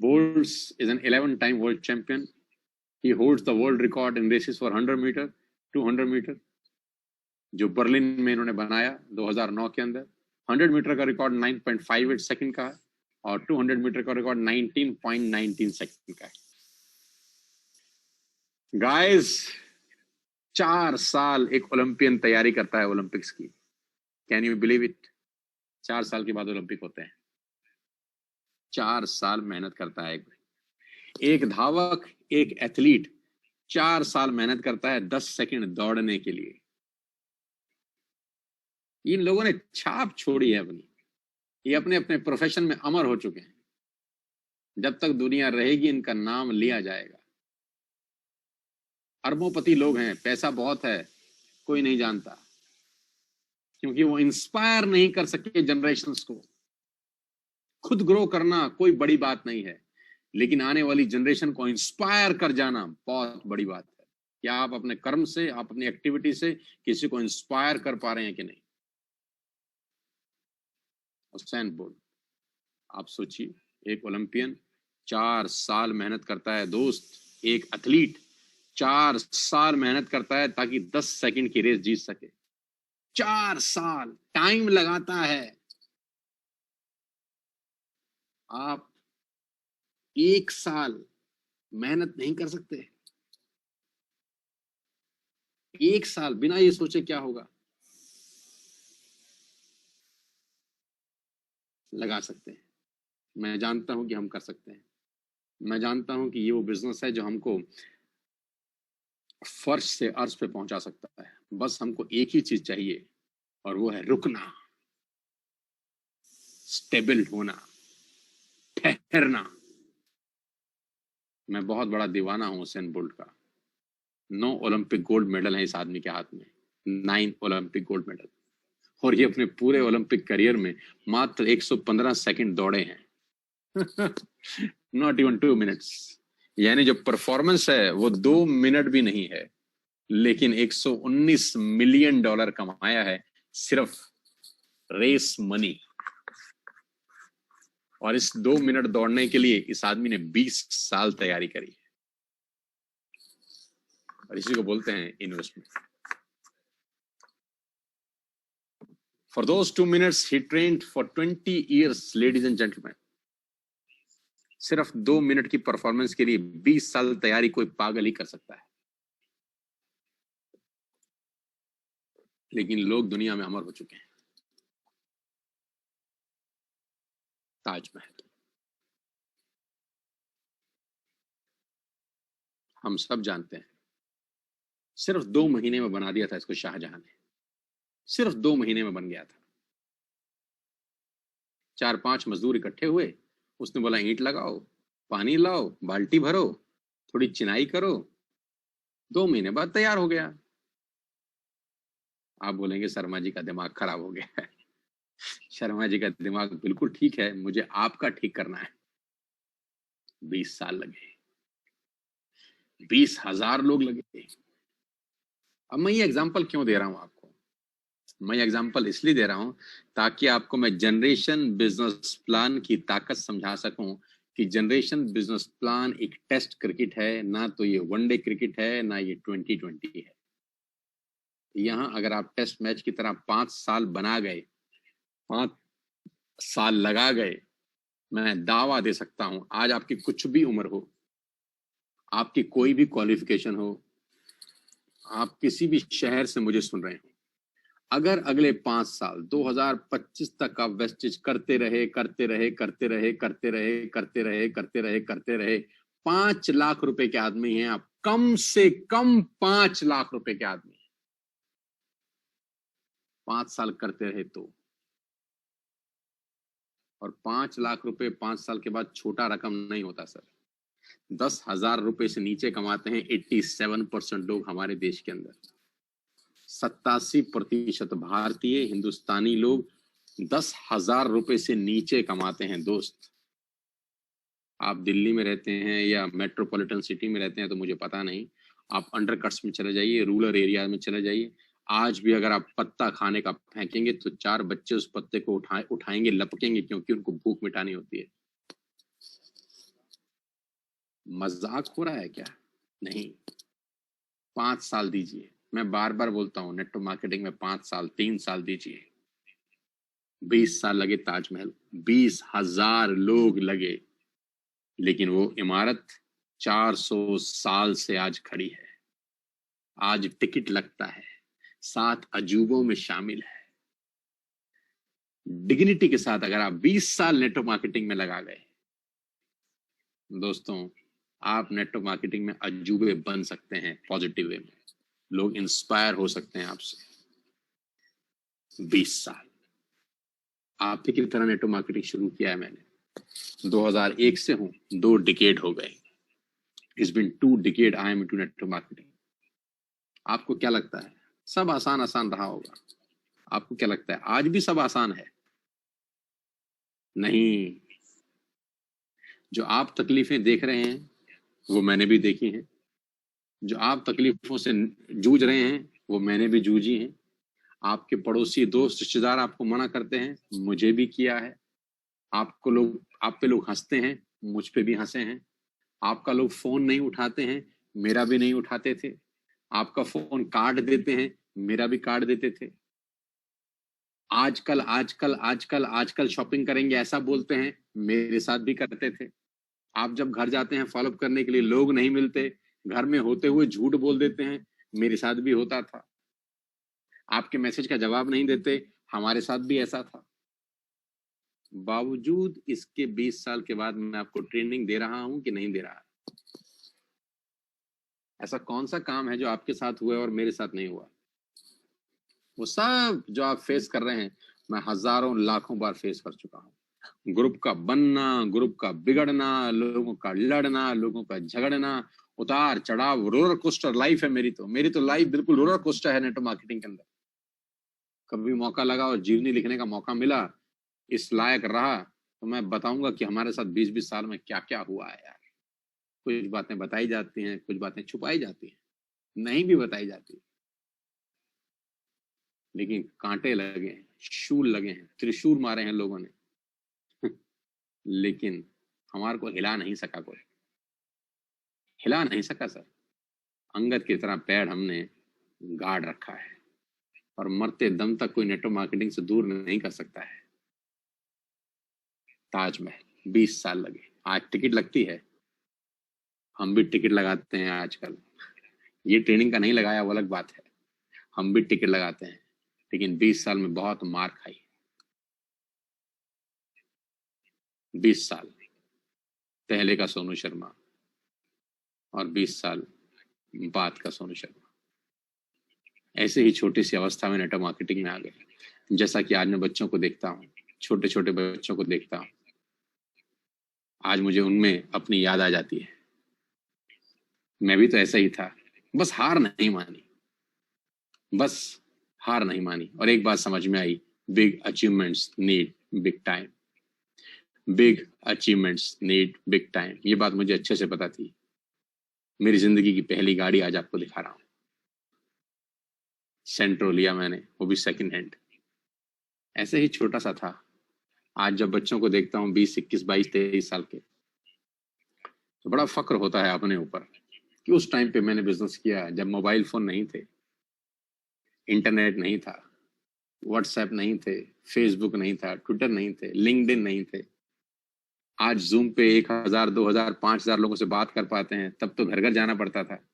Bolt is an 11 time world champion. He holds the world record in races for 100 meter, 200 meter, जो बर्लिन में इन्होंने बनाया 2009 के अंदर। 100 मीटर का रिकॉर्ड 9.58 सेकंड का है और 200 मीटर का रिकॉर्ड 19.19 सेकंड का है। गाइस, 4 साल एक ओलंपियन तैयारी करता है ओलंपिक्स की। Can you believe it? 4 साल के बाद ओलंपिक होते हैं। 4 साल मेहनत करता है एक धावक, एक एथलीट 4 साल मेहनत करता है 10 सेकंड दौड़ने के लिए। इन लोगों ने छाप छोड़ी है अपनी। ये अपने अपने प्रोफेशन में अमर हो चुके हैं। जब तक दुनिया रहेगी इनका नाम लिया जाएगा। अरबोंपति लोग हैं, पैसा बहुत है, कोई नहीं जानता, क्योंकि वो इंस्पायर नहीं कर सके जनरेशंस को। खुद ग्रो करना कोई बड़ी बात नहीं है, लेकिन आने वाली जनरेशन को इंस्पायर कर जाना बहुत बड़ी बात है। क्या आप अपने कर्म से, आप अपनी एक्टिविटी से किसी को इंस्पायर कर पा रहे हैं कि नहीं? उसेन बोल्ट, आप सोचिए, एक ओलंपियन 4 साल मेहनत करता है दोस्त। एक एथलीट 4 साल मेहनत करता है ताकि 10 सेकंड की रेस जीत सके। 4 साल टाइम लगाता है। आप 1 साल मेहनत नहीं कर सकते? 1 साल बिना ये सोचे क्या होगा? लगा सकते हैं। मैं जानता हूं कि हम कर सकते हैं। मैं जानता हूं कि ये वो बिजनेस है जो हमको फर्श से अर्श पे पहुंचा सकता है। बस हमको एक ही चीज चाहिए और वो है रुकना, स्टेबल होना, ठहरना। मैं बहुत बड़ा दीवाना हूं उसेन बोल्ट का। 9 ओलंपिक गोल्ड मेडल है इस आदमी के हाथ में, 9 ओलंपिक गोल्ड मेडल। और ये अपने पूरे ओलंपिक करियर में मात्र 115 सेकंड दौड़े हैं। Not even 2 minutes. यानी जो परफॉर्मेंस है वो 2 मिनट भी नहीं है, लेकिन 119 मिलियन डॉलर कमाया है सिर्फ रेस मनी। और इस 2 मिनट दौड़ने के लिए इस आदमी ने 20 साल तैयारी करी है। और इसी को बोलते हैं investment. For those 2 minutes, he trained for 20 years, ladies and gentlemen. सिर्फ 2 मिनट की परफॉर्मेंस के लिए 20 साल तैयारी कोई पागल ही कर सकता है। लेकिन लोग दुनिया में अमर हो चुके हैं। ताजमहल हम सब जानते हैं, सिर्फ 2 महीने में बना दिया था इसको शाहजहां ने। सिर्फ 2 महीने में बन गया था। 4-5 मजदूर इकट्ठे हुए, उसने बोला ईंट लगाओ, पानी लाओ, बाल्टी भरो, थोड़ी चिनाई करो, 2 महीने बाद तैयार हो गया। आप बोलेंगे शर्मा जी का दिमाग खराब हो गया है। शर्मा जी का दिमाग बिल्कुल ठीक है, मुझे आपका ठीक करना है। 20 साल लगे, 20,000 लोग लगे। अब मैं ये एग्जाम्पल क्यों दे रहा हूं आपको? मैं एग्जाम्पल इसलिए दे रहा हूं ताकि आपको मैं जनरेशन बिजनेस प्लान की ताकत समझा सकूं कि जनरेशन बिजनेस प्लान एक टेस्ट क्रिकेट है, ना तो ये वनडे क्रिकेट है, ना ये 2020 है। यहां अगर आप टेस्ट मैच की तरह 5 साल बना गए, 5 साल लगा गए, मैं दावा दे सकता हूं आज आपकी कुछ भी उम्र हो, आपकी कोई भी क्वालिफिकेशन हो, आप किसी भी शहर से मुझे सुन रहे हो, अगर अगले 5 साल 2025 तक आप वेस्टेज करते रहे 5 लाख रुपए के आदमी हैं आप, कम से कम 5 लाख रुपए के आदमी। 5 साल करते रहे तो, और 5 लाख रुपए 5 साल के बाद छोटा रकम नहीं होता सर। 10,000 रुपए से नीचे कमाते हैं 87% लोग हमारे देश के अंदर। 87% भारतीय हिंदुस्तानी लोग 10,000 रुपए से नीचे कमाते हैं। दोस्त, आप दिल्ली में रहते हैं या मेट्रोपॉलिटन सिटी में रहते हैं तो मुझे पता नहीं, आप अंडरकट्स में चले जाइए, रूरल एरिया में चले जाइए, आज भी अगर आप पत्ता खाने का फेंकेंगे तो 4 बच्चे उस पत्ते को उठाएंगे, लपकेंगे, क्योंकि उनको भूख मिटानी होती है। मजाक हो रहा है क्या? नहीं। 5 साल दीजिए, मैं बार बार बोलता हूं, नेटवर्क मार्केटिंग में 5 साल, 3 साल दीजिए। 20 साल लगे ताजमहल, 20,000 लोग लगे, लेकिन वो इमारत 400 साल से आज खड़ी है। आज टिकट लगता है, 7 अजूबों में शामिल है। डिग्निटी के साथ अगर आप 20 साल नेटवर्क मार्केटिंग में लगा गए, दोस्तों आप नेटवर्क मार्केटिंग में अजूबे बन सकते हैं। पॉजिटिव वे में लोग इंस्पायर हो सकते हैं आपसे। 20 साल आप ही की तरह नेटवर्क मार्केटिंग शुरू किया है मैंने, 2001 से हूं, 2 डिकेड हो गए। It's been 2 decade I am into network marketing. आपको क्या लगता है सब आसान आसान रहा होगा? आपको क्या लगता है आज भी सब आसान है? नहीं। जो आप तकलीफें देख रहे हैं वो मैंने भी देखी हैं, जो आप तकलीफों से जूझ रहे हैं वो मैंने भी जूझी हैं। आपके पड़ोसी, दोस्त, रिश्तेदार आपको मना करते हैं, मुझे भी किया है। आप पे लोग हंसते हैं, मुझ पे भी हंसे हैं। आपका लोग फोन नहीं उठाते हैं, मेरा भी नहीं उठाते थे। आपका फोन काट देते हैं, मेरा भी काट देते थे। आजकल आजकल आजकल आजकल शॉपिंग करेंगे ऐसा बोलते हैं, मेरे साथ भी करते थे। आप जब घर जाते हैं फॉलोअप करने के लिए, लोग नहीं मिलते, घर में होते हुए झूठ बोल देते हैं, मेरे साथ भी होता था। आपके मैसेज का जवाब नहीं देते, हमारे साथ भी ऐसा था। बावजूद इसके 20 साल के बाद मैं आपको ट्रेनिंग दे रहा हूं कि नहीं दे रहा? ऐसा कौन सा काम है जो आपके साथ हुआ है और मेरे साथ नहीं हुआ? वो सब जो आप फेस कर रहे हैं, मैं हजारों लाखों बार फेस कर चुका हूं। ग्रुप का बनना, ग्रुप का बिगड़ना, लोगों का लड़ना, लोगों का झगड़ना, उतार चढ़ाव, रोलर कोस्टर लाइफ है मेरी तो लाइफ बिल्कुल रोलर कोस्टर है नेटवर्क मार्केटिंग के अंदर। कभी मौका लगा और जीवनी लिखने का मौका मिला, इस लायक रहा, तो मैं बताऊंगा कि हमारे साथ 20-20 साल में क्या क्या हुआ है यार। कुछ बातें बताई जाती हैं, कुछ बातें छुपाई जाती हैं, नहीं भी बताई जाती, लेकिन कांटे लगे हैं, शूल लगे हैं, त्रिशूल मारे हैं लोगों ने लेकिन हमारे को हिला नहीं सका, कोई हिला नहीं सका सर। अंगद की तरह पैर हमने गाड़ रखा है और मरते दम तक कोई नेटवर्क मार्केटिंग से दूर नहीं कर सकता है। ताजमहल 20 साल लगे, आज टिकट लगती है, हम भी टिकट लगाते हैं आजकल। ये ट्रेनिंग का नहीं लगाया वो अलग बात है, हम भी टिकट लगाते हैं, लेकिन 20 साल में बहुत मार खाई। 20 साल पहले का सोनू शर्मा और 20 साल बाद का सोनू शर्मा। ऐसे ही छोटी सी अवस्था में नेटवर्क मार्केटिंग में आ गए। जैसा कि आज मैं बच्चों को देखता हूँ, छोटे छोटे बच्चों को देखता हूँ, आज मुझे उनमें अपनी याद आ जाती है। मैं भी तो ऐसा ही था, बस हार नहीं मानी, बस हार नहीं मानी। और एक बात समझ में आई, big achievements need big time, big achievements need big time. ये बात मुझे अच्छे से पता थी। मेरी जिंदगी की पहली गाड़ी आज आपको दिखा रहा हूं, सेंट्रो लिया मैंने, वो भी सेकंड हैंड। ऐसे ही छोटा सा था। आज जब बच्चों को देखता हूँ 20, 21, 22, 23 साल के, तो बड़ा फक्र होता है अपने ऊपर कि उस टाइम पे मैंने बिजनेस किया जब मोबाइल फोन नहीं थे, इंटरनेट नहीं था, व्हाट्सएप नहीं थे, फेसबुक नहीं था, ट्विटर नहीं थे, लिंक्डइन नहीं थे। आज जूम पे 1000, 2000, 5000 लोगों से बात कर पाते हैं, तब तो घर घर जाना पड़ता था।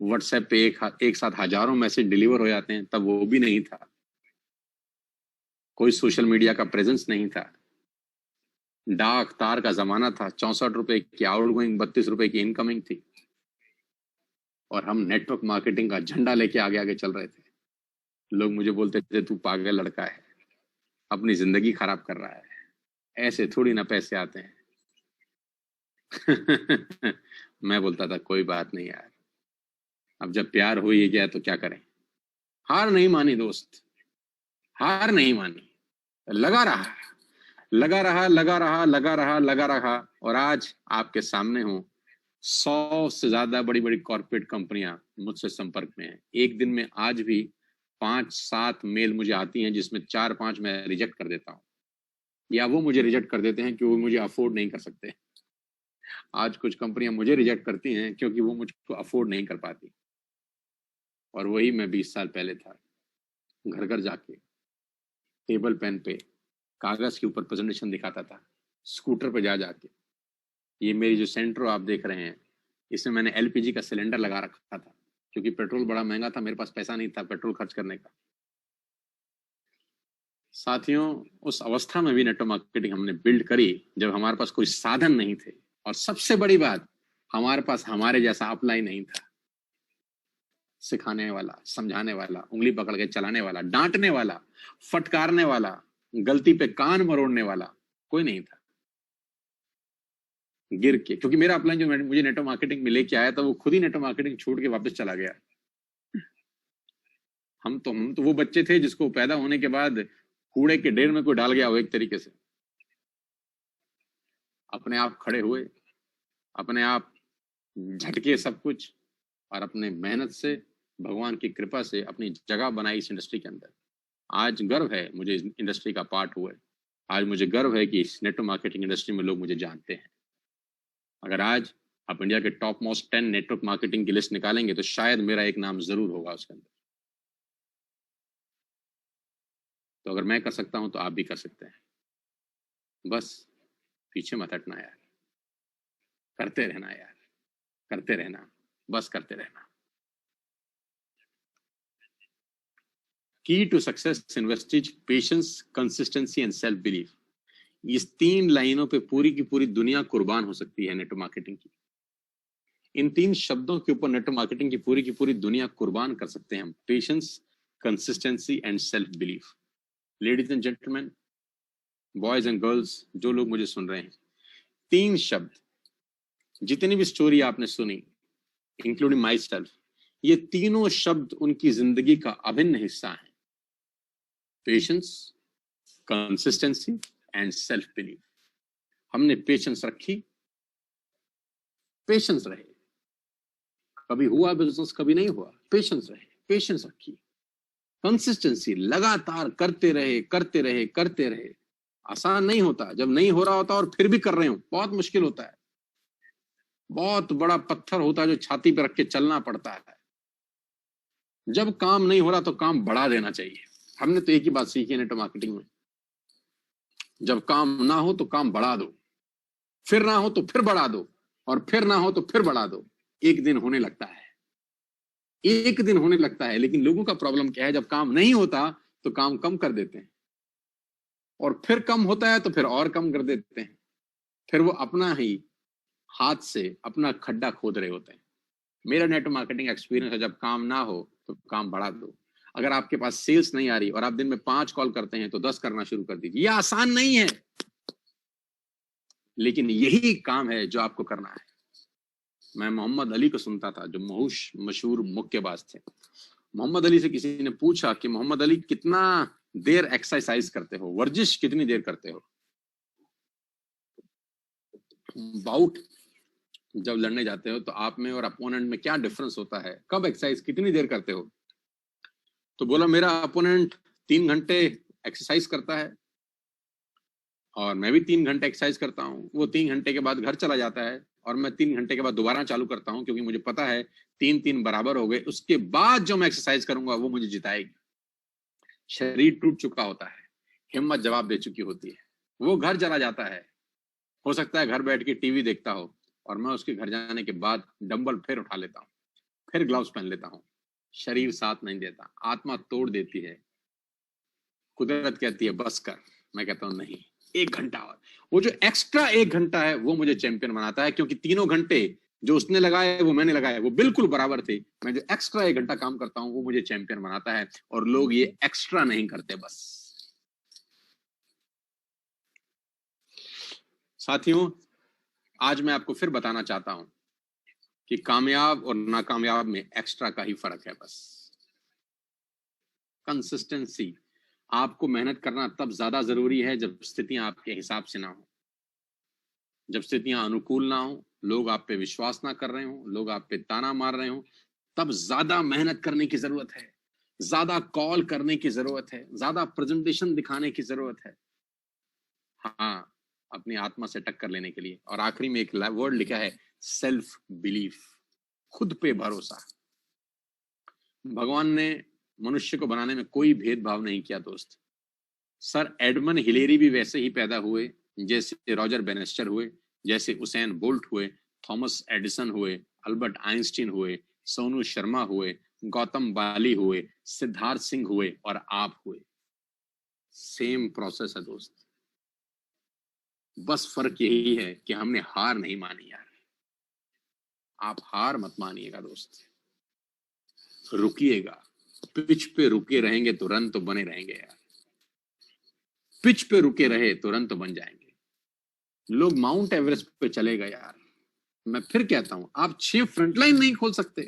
व्हाट्सएप पे एक साथ हजारों मैसेज डिलीवर हो जाते हैं, तब वो भी नहीं था। कोई सोशल मीडिया का प्रेजेंस नहीं था। डाक तार का जमाना था, 64 रुपए की आउट गोइंग, 32 रुपए की इनकमिंग थी, और हम नेटवर्क मार्केटिंग का झंडा लेके आगे आगे चल रहे थे। लोग मुझे बोलते थे तू पागल लड़का है, अपनी जिंदगी खराब कर रहा है, ऐसे थोड़ी ना पैसे आते हैं मैं बोलता था कोई बात नहीं यार, अब जब प्यार हो ही गया तो क्या करें। हार नहीं मानी दोस्त, हार नहीं मानी, लगा रहा, लगा रहा, लगा रहा, लगा रहा, लगा रहा, और आज आपके सामने हूं। 100 से ज्यादा बड़ी बड़ी कॉर्पोरेट कंपनियां मुझसे संपर्क में हैं। एक दिन में आज भी 5-7 मेल मुझे आती हैं, जिसमें 4-5 मैं रिजेक्ट कर देता हूं, या वो मुझे रिजेक्ट कर देते हैं कि वो मुझे अफोर्ड नहीं कर सकते। आज कुछ कंपनियां मुझे रिजेक्ट करती हैं क्योंकि वो मुझको अफोर्ड नहीं कर पाती। और वही मैं 20 साल पहले था, घर घर जाके टेबल पेन पे कागज के ऊपर प्रेजेंटेशन दिखाता था, स्कूटर पे जा जाके। ये मेरी जो सेंट्रो आप देख रहे हैं, इसमें मैंने एलपीजी का सिलेंडर लगा रखा था, क्योंकि पेट्रोल बड़ा महंगा था, मेरे पास पैसा नहीं था पेट्रोल खर्च करने का। साथियों, उस अवस्था में भी नेटवर्क मार्केटिंग हमने बिल्ड करी जब हमारे पास कोई साधन नहीं थे, और सबसे बड़ी बात, हमारे पास हमारे जैसा अपलाइन नहीं था, सिखाने वाला, समझाने वाला, उंगली पकड़ के चलाने वाला, डांटने वाला, फटकारने वाला, गलती पे कान मरोड़ने वाला कोई नहीं था। गिर के, क्योंकि मेरा अपलाइन जो मुझे नेटवर्क मार्केटिंग में लेके आया था, वो खुद ही नेटवर्क मार्केटिंग छोड़ के वापस चला गया। हम तो वो बच्चे थे जिसको पैदा होने के बाद कूड़े के ढेर में कोई डाल गया हो, एक तरीके से। अपने आप खड़े हुए, अपने आप झटके सब कुछ, और अपने मेहनत से, भगवान की कृपा से अपनी जगह बनाई इस इंडस्ट्री के अंदर। आज गर्व है मुझे इस इंडस्ट्री का पार्ट हुए। आज मुझे गर्व है कि इस नेटवर्क मार्केटिंग इंडस्ट्री में लोग मुझे जानते हैं। अगर आज आप इंडिया के टॉप मोस्ट 10 नेटवर्क मार्केटिंग की लिस्ट निकालेंगे तो शायद मेरा एक नाम जरूर होगा उसके अंदर। तो अगर मैं कर सकता हूं तो आप भी कर सकते हैं। बस पीछे मत हटना यार, करते रहना यार, करते रहना, बस करते रहना। Key to success in Vestige: patience, consistency and self-belief. इस 3 लाइनों पे पूरी की पूरी दुनिया कुर्बान हो सकती है नेटवर्क मार्केटिंग की। इन 3 शब्दों के ऊपर नेटवर्क मार्केटिंग की पूरी दुनिया कुर्बान कर सकते हैं हम। Patience, consistency and self belief. Ladies and gentleman, boys and girls, जो लोग मुझे सुन रहे हैं, 3 शब्द, जितनी भी स्टोरी आपने सुनी, इंक्लूडिंग माई सेल्फ, ये तीनों शब्द उनकी जिंदगी का अभिन्न हिस्सा है। Patience, consistency and self belief. हमने पेशेंस रखी, पेशेंस रहे, कभी हुआ बिजनेस कभी नहीं हुआ, पेशेंस रहे, पेशेंस रखी। कंसिस्टेंसी, लगातार करते रहे। आसान नहीं होता, जब नहीं हो रहा होता और फिर भी कर रहे हो बहुत मुश्किल होता है। बहुत बड़ा पत्थर होता है जो छाती पर रख के चलना पड़ता है। जब काम नहीं हो रहा तो काम बढ़ा देना चाहिए। हमने तो एक ही बात सीखी है नेटवर्क मार्केटिंग में, जब काम ना हो तो काम बढ़ा दो, फिर ना हो तो फिर बढ़ा दो, और फिर ना हो तो फिर बढ़ा दो। एक दिन होने लगता है, लेकिन लोगों का प्रॉब्लम क्या है, जब काम नहीं होता तो काम कम कर देते हैं, और फिर कम होता है तो फिर और कम कर देते हैं। फिर वो अपना ही हाथ से अपना खड्डा खोद रहे होते हैं। मेरा नेटवर्क मार्केटिंग एक्सपीरियंस है, जब काम ना हो तो काम बढ़ा दो। अगर आपके पास सेल्स नहीं आ रही और आप दिन में 5 कॉल करते हैं तो 10 करना शुरू कर दीजिए। यह आसान नहीं है, लेकिन यही काम है जो आपको करना है। मैं मोहम्मद अली को सुनता था, जो मशहूर मुक्केबाज थे। मोहम्मद अली से किसी ने पूछा कि मोहम्मद अली, कितना देर एक्सरसाइज करते हो, वर्जिश कितनी देर करते हो? बाउट जब लड़ने जाते हो तो आप में और अपोनेंट में क्या डिफरेंस होता है, कब एक्सरसाइज कितनी देर करते हो? तो बोला, मेरा अपोनेंट 3 घंटे एक्सरसाइज करता है और मैं भी 3 घंटे एक्सरसाइज करता हूँ। वो 3 घंटे के बाद घर चला जाता है और मैं 3 घंटे के बाद दोबारा चालू करता हूँ, क्योंकि मुझे पता है 3-3 बराबर हो गए। उसके बाद जो मैं एक्सरसाइज करूंगा वो मुझे जिताएगी। शरीर टूट चुका होता है, हिम्मत जवाब दे चुकी होती है। वो घर चला जाता है, हो सकता है घर बैठ के टीवी देखता हो, और मैं उसके घर जाने के बाद डंबल फिर उठा लेता हूँ, फिर ग्लव्स पहन लेता हूँ। शरीर साथ नहीं देता, आत्मा तोड़ देती है। कुदरत कहती है बस कर, मैं कहता हूँ नहीं, 1 घंटा और। वो जो एक्स्ट्रा 1 घंटा है वो मुझे चैंपियन बनाता है, क्योंकि तीनों घंटे जो उसने लगाए वो मैंने लगाए, वो बिल्कुल बराबर थे। मैं जो एक्स्ट्रा 1 घंटा काम करता हूँ वो मुझे चैंपियन बनाता है, और लोग ये एक्स्ट्रा नहीं करते। बस साथियों, आज मैं आपको फिर बताना चाहता हूं कि कामयाब और नाकामयाब में एक्स्ट्रा का ही फर्क है। बस कंसिस्टेंसी, आपको मेहनत करना तब ज्यादा जरूरी है जब स्थितियां आपके हिसाब से ना हो, जब स्थितियां अनुकूल ना हो, लोग आप पे विश्वास ना कर रहे हो, लोग आप पे ताना मार रहे हो, तब ज्यादा मेहनत करने की जरूरत है, ज्यादा कॉल करने की जरूरत है, ज्यादा प्रेजेंटेशन दिखाने की जरूरत है। हाँ, अपनी आत्मा से टक्कर लेने के लिए। और आखिरी में एक वर्ड लिखा है, सेल्फ बिलीफ, खुद पे भरोसा। भगवान ने मनुष्य को बनाने में कोई भेदभाव नहीं किया दोस्त। सर एडमंड हिलेरी भी वैसे ही पैदा हुए जैसे रॉजर बेनेस्टर हुए, जैसे उसेन बोल्ट हुए, थॉमस एडिसन हुए, अल्बर्ट आइंस्टीन हुए, सोनू शर्मा हुए, गौतम बाली हुए, सिद्धार्थ सिंह हुए, और आप हुए। सेम प्रोसेस है दोस्त, बस फर्क यही है कि हमने हार नहीं मानी यार। आप हार मत मानिएगा दोस्त, रुकिएगा। पिच पे रुके रहेंगे तो रन तो बने रहेंगे यार। पिच पे रुके रहे तो रन तो बन जाएंगे। लोग माउंट एवरेस्ट पे चले गए यार। मैं फिर कहता हूं, आप 6 फ्रंटलाइन नहीं खोल सकते।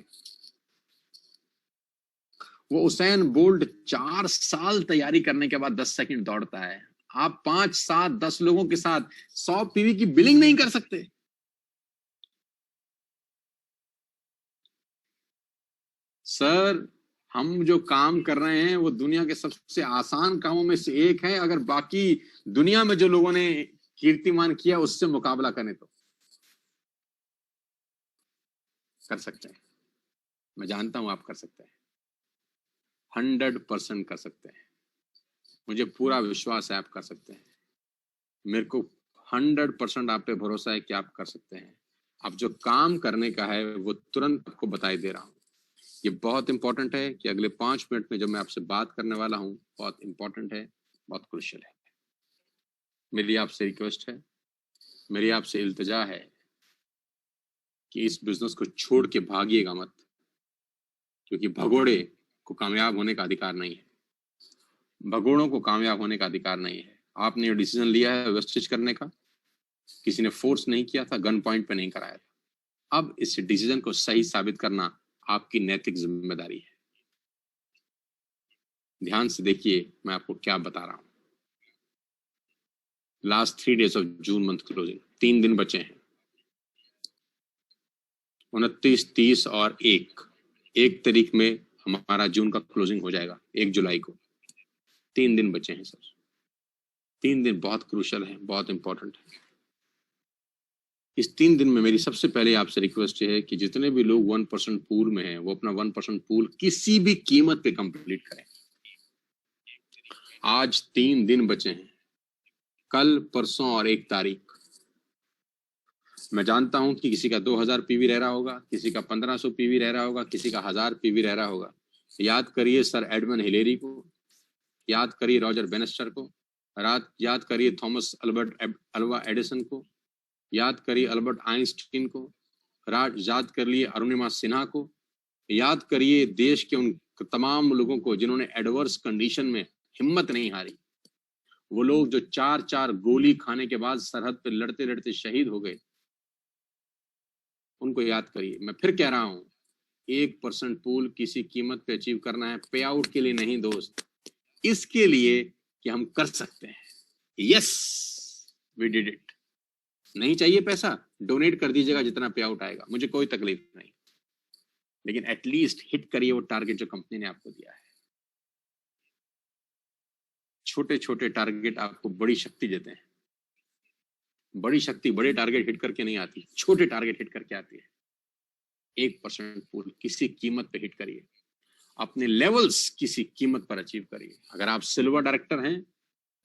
वो उसेन बोल्ट 4 साल तैयारी करने के बाद 10 सेकंड दौड़ता है। आप 5, 7, 10 लोगों के साथ 100 पीवी की बिलिंग नहीं कर सकते। सर, हम जो काम कर रहे हैं वो दुनिया के सबसे आसान कामों में से एक है। अगर बाकी दुनिया में जो लोगों ने कीर्तिमान किया उससे मुकाबला करें तो कर सकते हैं। मैं जानता हूं आप कर सकते हैं, 100% कर सकते हैं। मुझे पूरा विश्वास है आप कर सकते हैं। मेरे को 100% आप पे भरोसा है कि आप कर सकते हैं। अब जो काम करने का है वो तुरंत आपको बताई दे रहा हूं। ये बहुत इंपॉर्टेंट है कि अगले 5 मिनट में जो मैं आपसे बात करने वाला हूं बहुत इंपॉर्टेंट है, बहुत क्रूशियल है। मेरी आपसे रिक्वेस्ट है, मेरी आपसे इल्तिजा है कि इस बिजनेस को छोड़ के भागिएगा मत, क्योंकि भगोड़े को कामयाब होने का अधिकार नहीं है, भगोड़ों को कामयाब होने का अधिकार नहीं है। आपने ये डिसीजन लिया है वेस्टेज करने का, किसी ने फोर्स नहीं किया था, गन पॉइंट पे नहीं कराया था। अब इस डिसीजन को सही साबित करना आपकी नैतिक जिम्मेदारी है। ध्यान से देखिए मैं आपको क्या बता रहा हूं। Last 3 days of June month closing, 3 दिन बचे हैं, 29, 30 और 1 तारीख में हमारा जून का क्लोजिंग हो जाएगा, 1 जुलाई को। 3 दिन बचे हैं सर, 3 दिन बहुत क्रूशल है, बहुत इंपॉर्टेंट है। इस 3 दिन में मेरी सबसे पहले आपसे रिक्वेस्ट है कि जितने भी लोग 1% पूल में हैं वो अपना 1% पूल किसी भी कीमत पे कंप्लीट करें। आज 3 दिन बचे हैं, कल, परसों और 1 तारीख। मैं जानता हूं कि किसी का 2000 पीवी रह रहा होगा, किसी का 1500 पीवी रह रहा होगा, किसी का 1000 पीवी रह रहा होगा। याद करिए सर एडमंड हिलेरी को, याद करिए रॉजर बेनेस्टर को, याद करिए थॉमस अल्वा एडिसन को, याद करिए अल्बर्ट आइंस्टीन को, याद करिए अरुणिमा सिन्हा को, याद करिए देश के उन तमाम लोगों को जिन्होंने एडवर्स कंडीशन में हिम्मत नहीं हारी। वो लोग जो 4-4 गोली खाने के बाद सरहद पे लड़ते लड़ते शहीद हो गए, उनको याद करिए। मैं फिर कह रहा हूं, 1% पूल किसी कीमत पे अचीव करना है, पे आउट के लिए नहीं दोस्त, इसके लिए कि हम कर सकते हैं। Yes, we did it. नहीं चाहिए पैसा, डोनेट कर दीजिएगा जितना पे आउट आएगा, मुझे कोई तकलीफ नहीं, लेकिन एटलीस्ट हिट करिए वो टारगेट जो कंपनी ने आपको दिया है। छोटे छोटे टारगेट आपको बड़ी शक्ति देते हैं। बड़ी शक्ति बड़े टारगेट हिट करके नहीं आती, छोटे टारगेट हिट करके आती है। 1% पूल किसी कीमत पे हिट करिए, अपने लेवल्स किसी कीमत पर अचीव करिए। अगर आप सिल्वर डायरेक्टर हैं,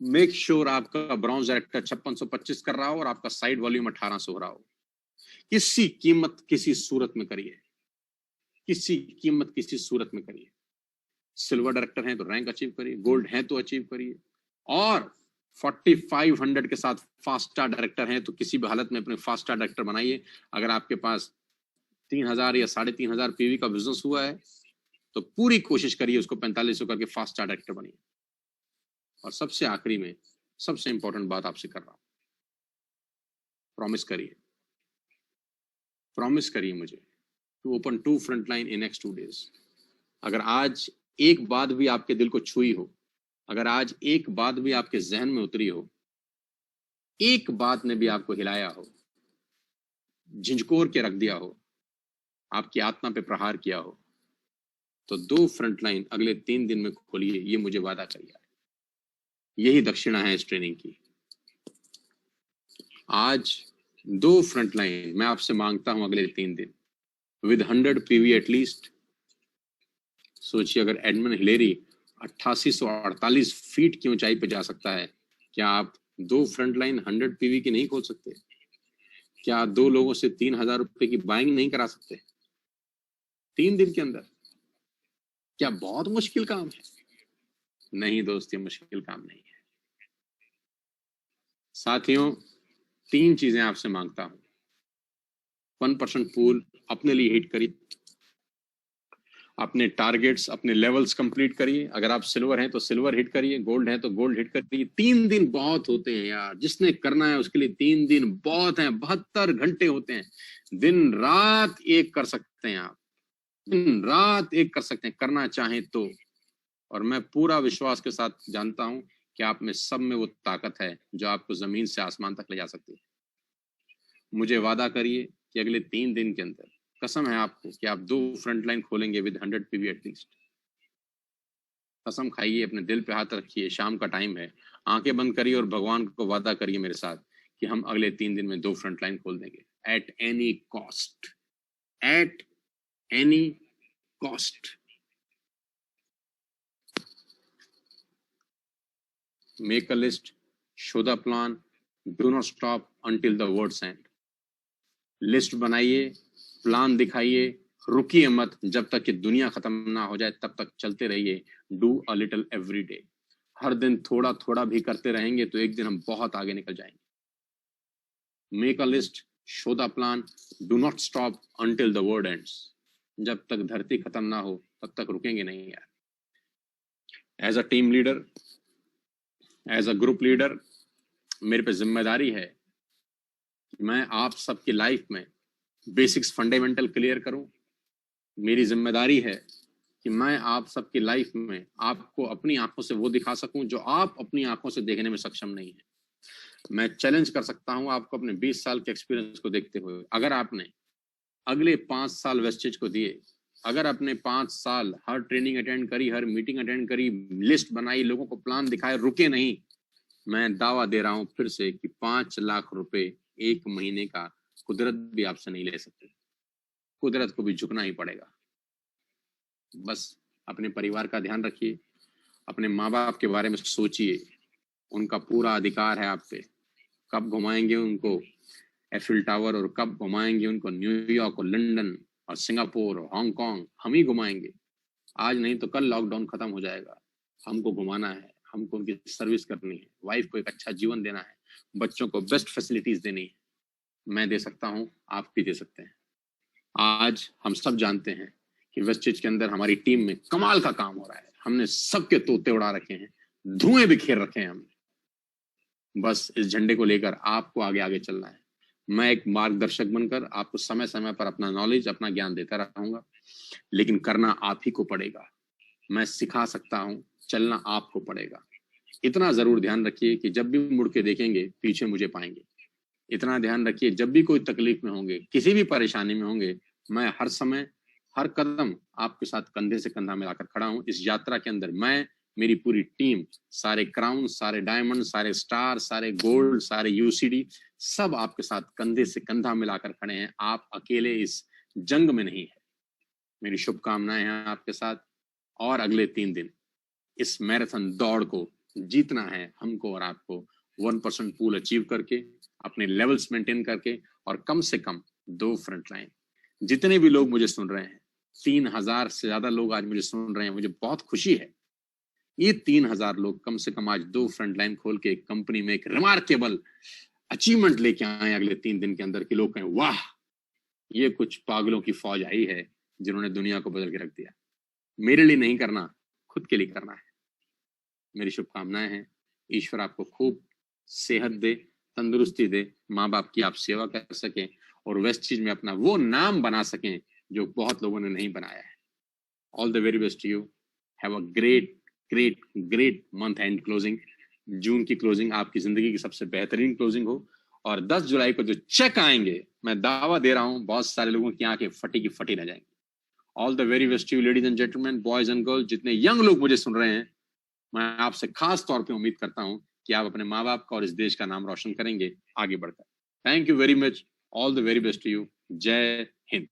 मेक श्योर आपका ब्रॉन्ज डायरेक्टर 5625 कर रहा हो और आपका साइड वॉल्यूम 1800 हो रहा हो। किसी कीमत किसी सूरत में करिए, किसी कीमत किसी सूरत में करिए। सिल्वर डायरेक्टर हैं तो रैंक अचीव करिए, गोल्ड हैं तो अचीव करिए, और 4500 के साथ फास्ट स्टार डायरेक्टर हैं तो किसी भी हालत में अपने फास्ट स्टार डायरेक्टर बनाइए। अगर आपके पास 3000 या 3500 पीवी का बिजनेस हुआ है तो पूरी कोशिश करिए उसको 4500 करके फास्ट स्टार डायरेक्टर बनिए। और सबसे आखिरी में सबसे इंपॉर्टेंट बात आपसे कर रहा हूं, प्रॉमिस करिए मुझे to open 2 frontline in next 2 days। अगर आज एक बात भी आपके दिल को छुई हो, अगर आज एक बात भी आपके जहन में उतरी हो, एक बात ने भी आपको हिलाया हो, झिझकोर के रख दिया हो, आपकी आत्मा पे प्रहार किया हो, तो 2 फ्रंटलाइन अगले 3 दिन में खोलिए, ये मुझे वादा करिए। यही दक्षिणा है इस ट्रेनिंग की। आज 2 फ्रंटलाइन मैं आपसे मांगता हूं अगले 3 दिन विद 100 पीवी एटलीस्ट। सोचिए अगर एडमंड हिलेरी 8848 फीट की ऊंचाई पे जा सकता है, क्या आप 2 फ्रंटलाइन 100 पीवी की नहीं खोल सकते? क्या आप 2 लोगों से 3000 रुपए की बाइंग नहीं करा सकते 3 दिन के अंदर? क्या बहुत मुश्किल काम है? नहीं दोस्त, ये मुश्किल काम नहीं है। साथियों, 3 चीजें आपसे मांगता हूं। 1% पूल अपने लिए हिट करिए, अपने टारगेट्स, अपने लेवल्स कंप्लीट करिए। अगर आप सिल्वर हैं तो सिल्वर हिट करिए, गोल्ड हैं तो गोल्ड हिट करिए। 3 दिन बहुत होते हैं यार, जिसने करना है उसके लिए 3 दिन बहुत हैं। 72 घंटे होते हैं, दिन रात एक कर सकते हैं आप, दिन रात एक कर सकते हैं, करना चाहें तो। और मैं पूरा विश्वास के साथ जानता हूं कि आप में सब में वो ताकत है जो आपको जमीन से आसमान तक ले जा सकती है। मुझे वादा करिए कि अगले 3 दिन के अंदर, कसम है आपको, कि आप 2 फ्रंटलाइन खोलेंगे विद 100 पीवी एटलीस्ट। कसम खाइए, अपने दिल पे हाथ रखिए, शाम का टाइम है, आंखें बंद करिए और भगवान को वादा करिए मेरे साथ कि हम अगले 3 दिन में 2 फ्रंटलाइन खोल देंगे, at any cost, at any cost. Make a list, show the plan, do not stop until the words end. List बनाइए, प्लान दिखाइए, रुकिए मत, जब तक कि दुनिया खत्म ना हो जाए तब तक चलते रहिए। Do a little every day. हर दिन थोड़ा थोड़ा भी करते रहेंगे तो एक दिन हम बहुत आगे निकल जाएंगे। Make a list, show the plan, do not stop until the world ends. जब तक धरती खत्म ना हो तब तक रुकेंगे नहीं यार। As a team leader, as a group leader, मेरे पे जिम्मेदारी है कि मैं आप सबकी लाइफ में बेसिक्स फंडामेंटल क्लियर करूं। मेरी जिम्मेदारी है कि मैं आप सबकी लाइफ में आपको अपनी आंखों से वो दिखा सकूं जो आप अपनी आंखों से देखने में सक्षम नहीं है। मैं चैलेंज कर सकता हूं आपको अपने 20 साल के एक्सपीरियंस को देखते हुए, अगर आपने अगले 5 साल वेस्टेज को दिए, अगर आपने 5 साल हर ट्रेनिंग अटेंड करी, हर मीटिंग अटेंड करी, लिस्ट बनाई, लोगों को प्लान दिखाए, रुके नहीं, मैं दावा दे रहा हूं फिर से कि 5 लाख रुपए 1 महीने का कुदरत भी आपसे नहीं ले सकते। कुदरत को भी झुकना ही पड़ेगा। बस अपने परिवार का ध्यान रखिए, अपने माँ बाप के बारे में सोचिए, उनका पूरा अधिकार है आप पे। कब घुमाएंगे उनको एफिल टावर और कब घुमाएंगे उनको न्यूयॉर्क और लंदन और सिंगापुर और हांगकांग, हम ही घुमाएंगे। आज नहीं तो कल लॉकडाउन खत्म हो जाएगा। हमको घुमाना है, हमको उनकी सर्विस करनी है, वाइफ को एक अच्छा जीवन देना है, बच्चों को बेस्ट फैसिलिटीज देनी है। मैं दे सकता हूँ, आप भी दे सकते हैं। आज हम सब जानते हैं कि वेस्टेज के अंदर हमारी टीम में कमाल का काम हो रहा है। हमने सबके तोते उड़ा रखे हैं, धुएं बिखेर रखे हैं हमने। बस इस झंडे को लेकर आपको आगे आगे चलना है। मैं एक मार्गदर्शक बनकर आपको समय समय पर अपना नॉलेज, अपना ज्ञान देता रहूंगा, लेकिन करना आप ही को पड़ेगा। मैं सिखा सकता हूं, चलना आपको पड़ेगा। इतना जरूर ध्यान रखिए कि जब भी मुड़ के देखेंगे पीछे मुझे पाएंगे। इतना ध्यान रखिए जब भी कोई तकलीफ में होंगे, किसी भी परेशानी में होंगे, मैं हर समय हर कदम आपके साथ कंधे से कंधा मिलाकर खड़ा हूं। इस यात्रा के अंदर मैं, मेरी पूरी टीम, सारे क्राउन, सारे डायमंड, सारे स्टार, सारे गोल्ड, सारे यूसीडी, सब आपके साथ कंधे से कंधा मिलाकर खड़े हैं। आप अकेले इस जंग में नहीं है। मेरी शुभकामनाएं हैं आपके साथ। और अगले 3 दिन इस मैराथन दौड़ को जीतना है हमको और आपको, 1% पूल अचीव करके, अपने लेवल्स मेंटेन करके, और कम से कम 2 फ्रंट लाइन। जितने भी लोग मुझे सुन रहे हैं, 3000 से ज्यादा लोग आज मुझे सुन रहे हैं, मुझे बहुत खुशी है। ये 3000 लोग कम से कम आज 2 फ्रंट लाइन खोल के एक कंपनी में एक रिमार्केबल अचीवमेंट लेके आए अगले 3 दिन के अंदर, कि लोग कहें वाह, ये कुछ पागलों की फौज आई है जिन्होंने दुनिया को बदल के रख दिया। मेरे लिए नहीं करना, खुद के लिए करना है। मेरी शुभकामनाएं हैं। ईश्वर आपको खूब सेहत दे, तंदुरुस्ती दे, माँ बाप की आप सेवा कर सकें और वेस्टेज में अपना वो नाम बना सकें जो बहुत लोगों ने नहीं बनाया है। All the very best to you. Have a great great great month and closing. जून की क्लोजिंग आपकी जिंदगी की सबसे बेहतरीन क्लोजिंग हो। और 10 जुलाई को जो चेक आएंगे, मैं दावा दे रहा हूं बहुत सारे लोगों की आंखें फटी की फटी रह जाएंगी। All the very best to you ladies and gentleman, boys and girls, जितने यंग लोग मुझे सुन रहे हैं, मैं आपसे खास तौर पे उम्मीद करता हूं कि आप अपने माँ बाप का और इस देश का नाम रोशन करेंगे आगे बढ़कर। Thank you very much. All the very best to you. जय हिंद।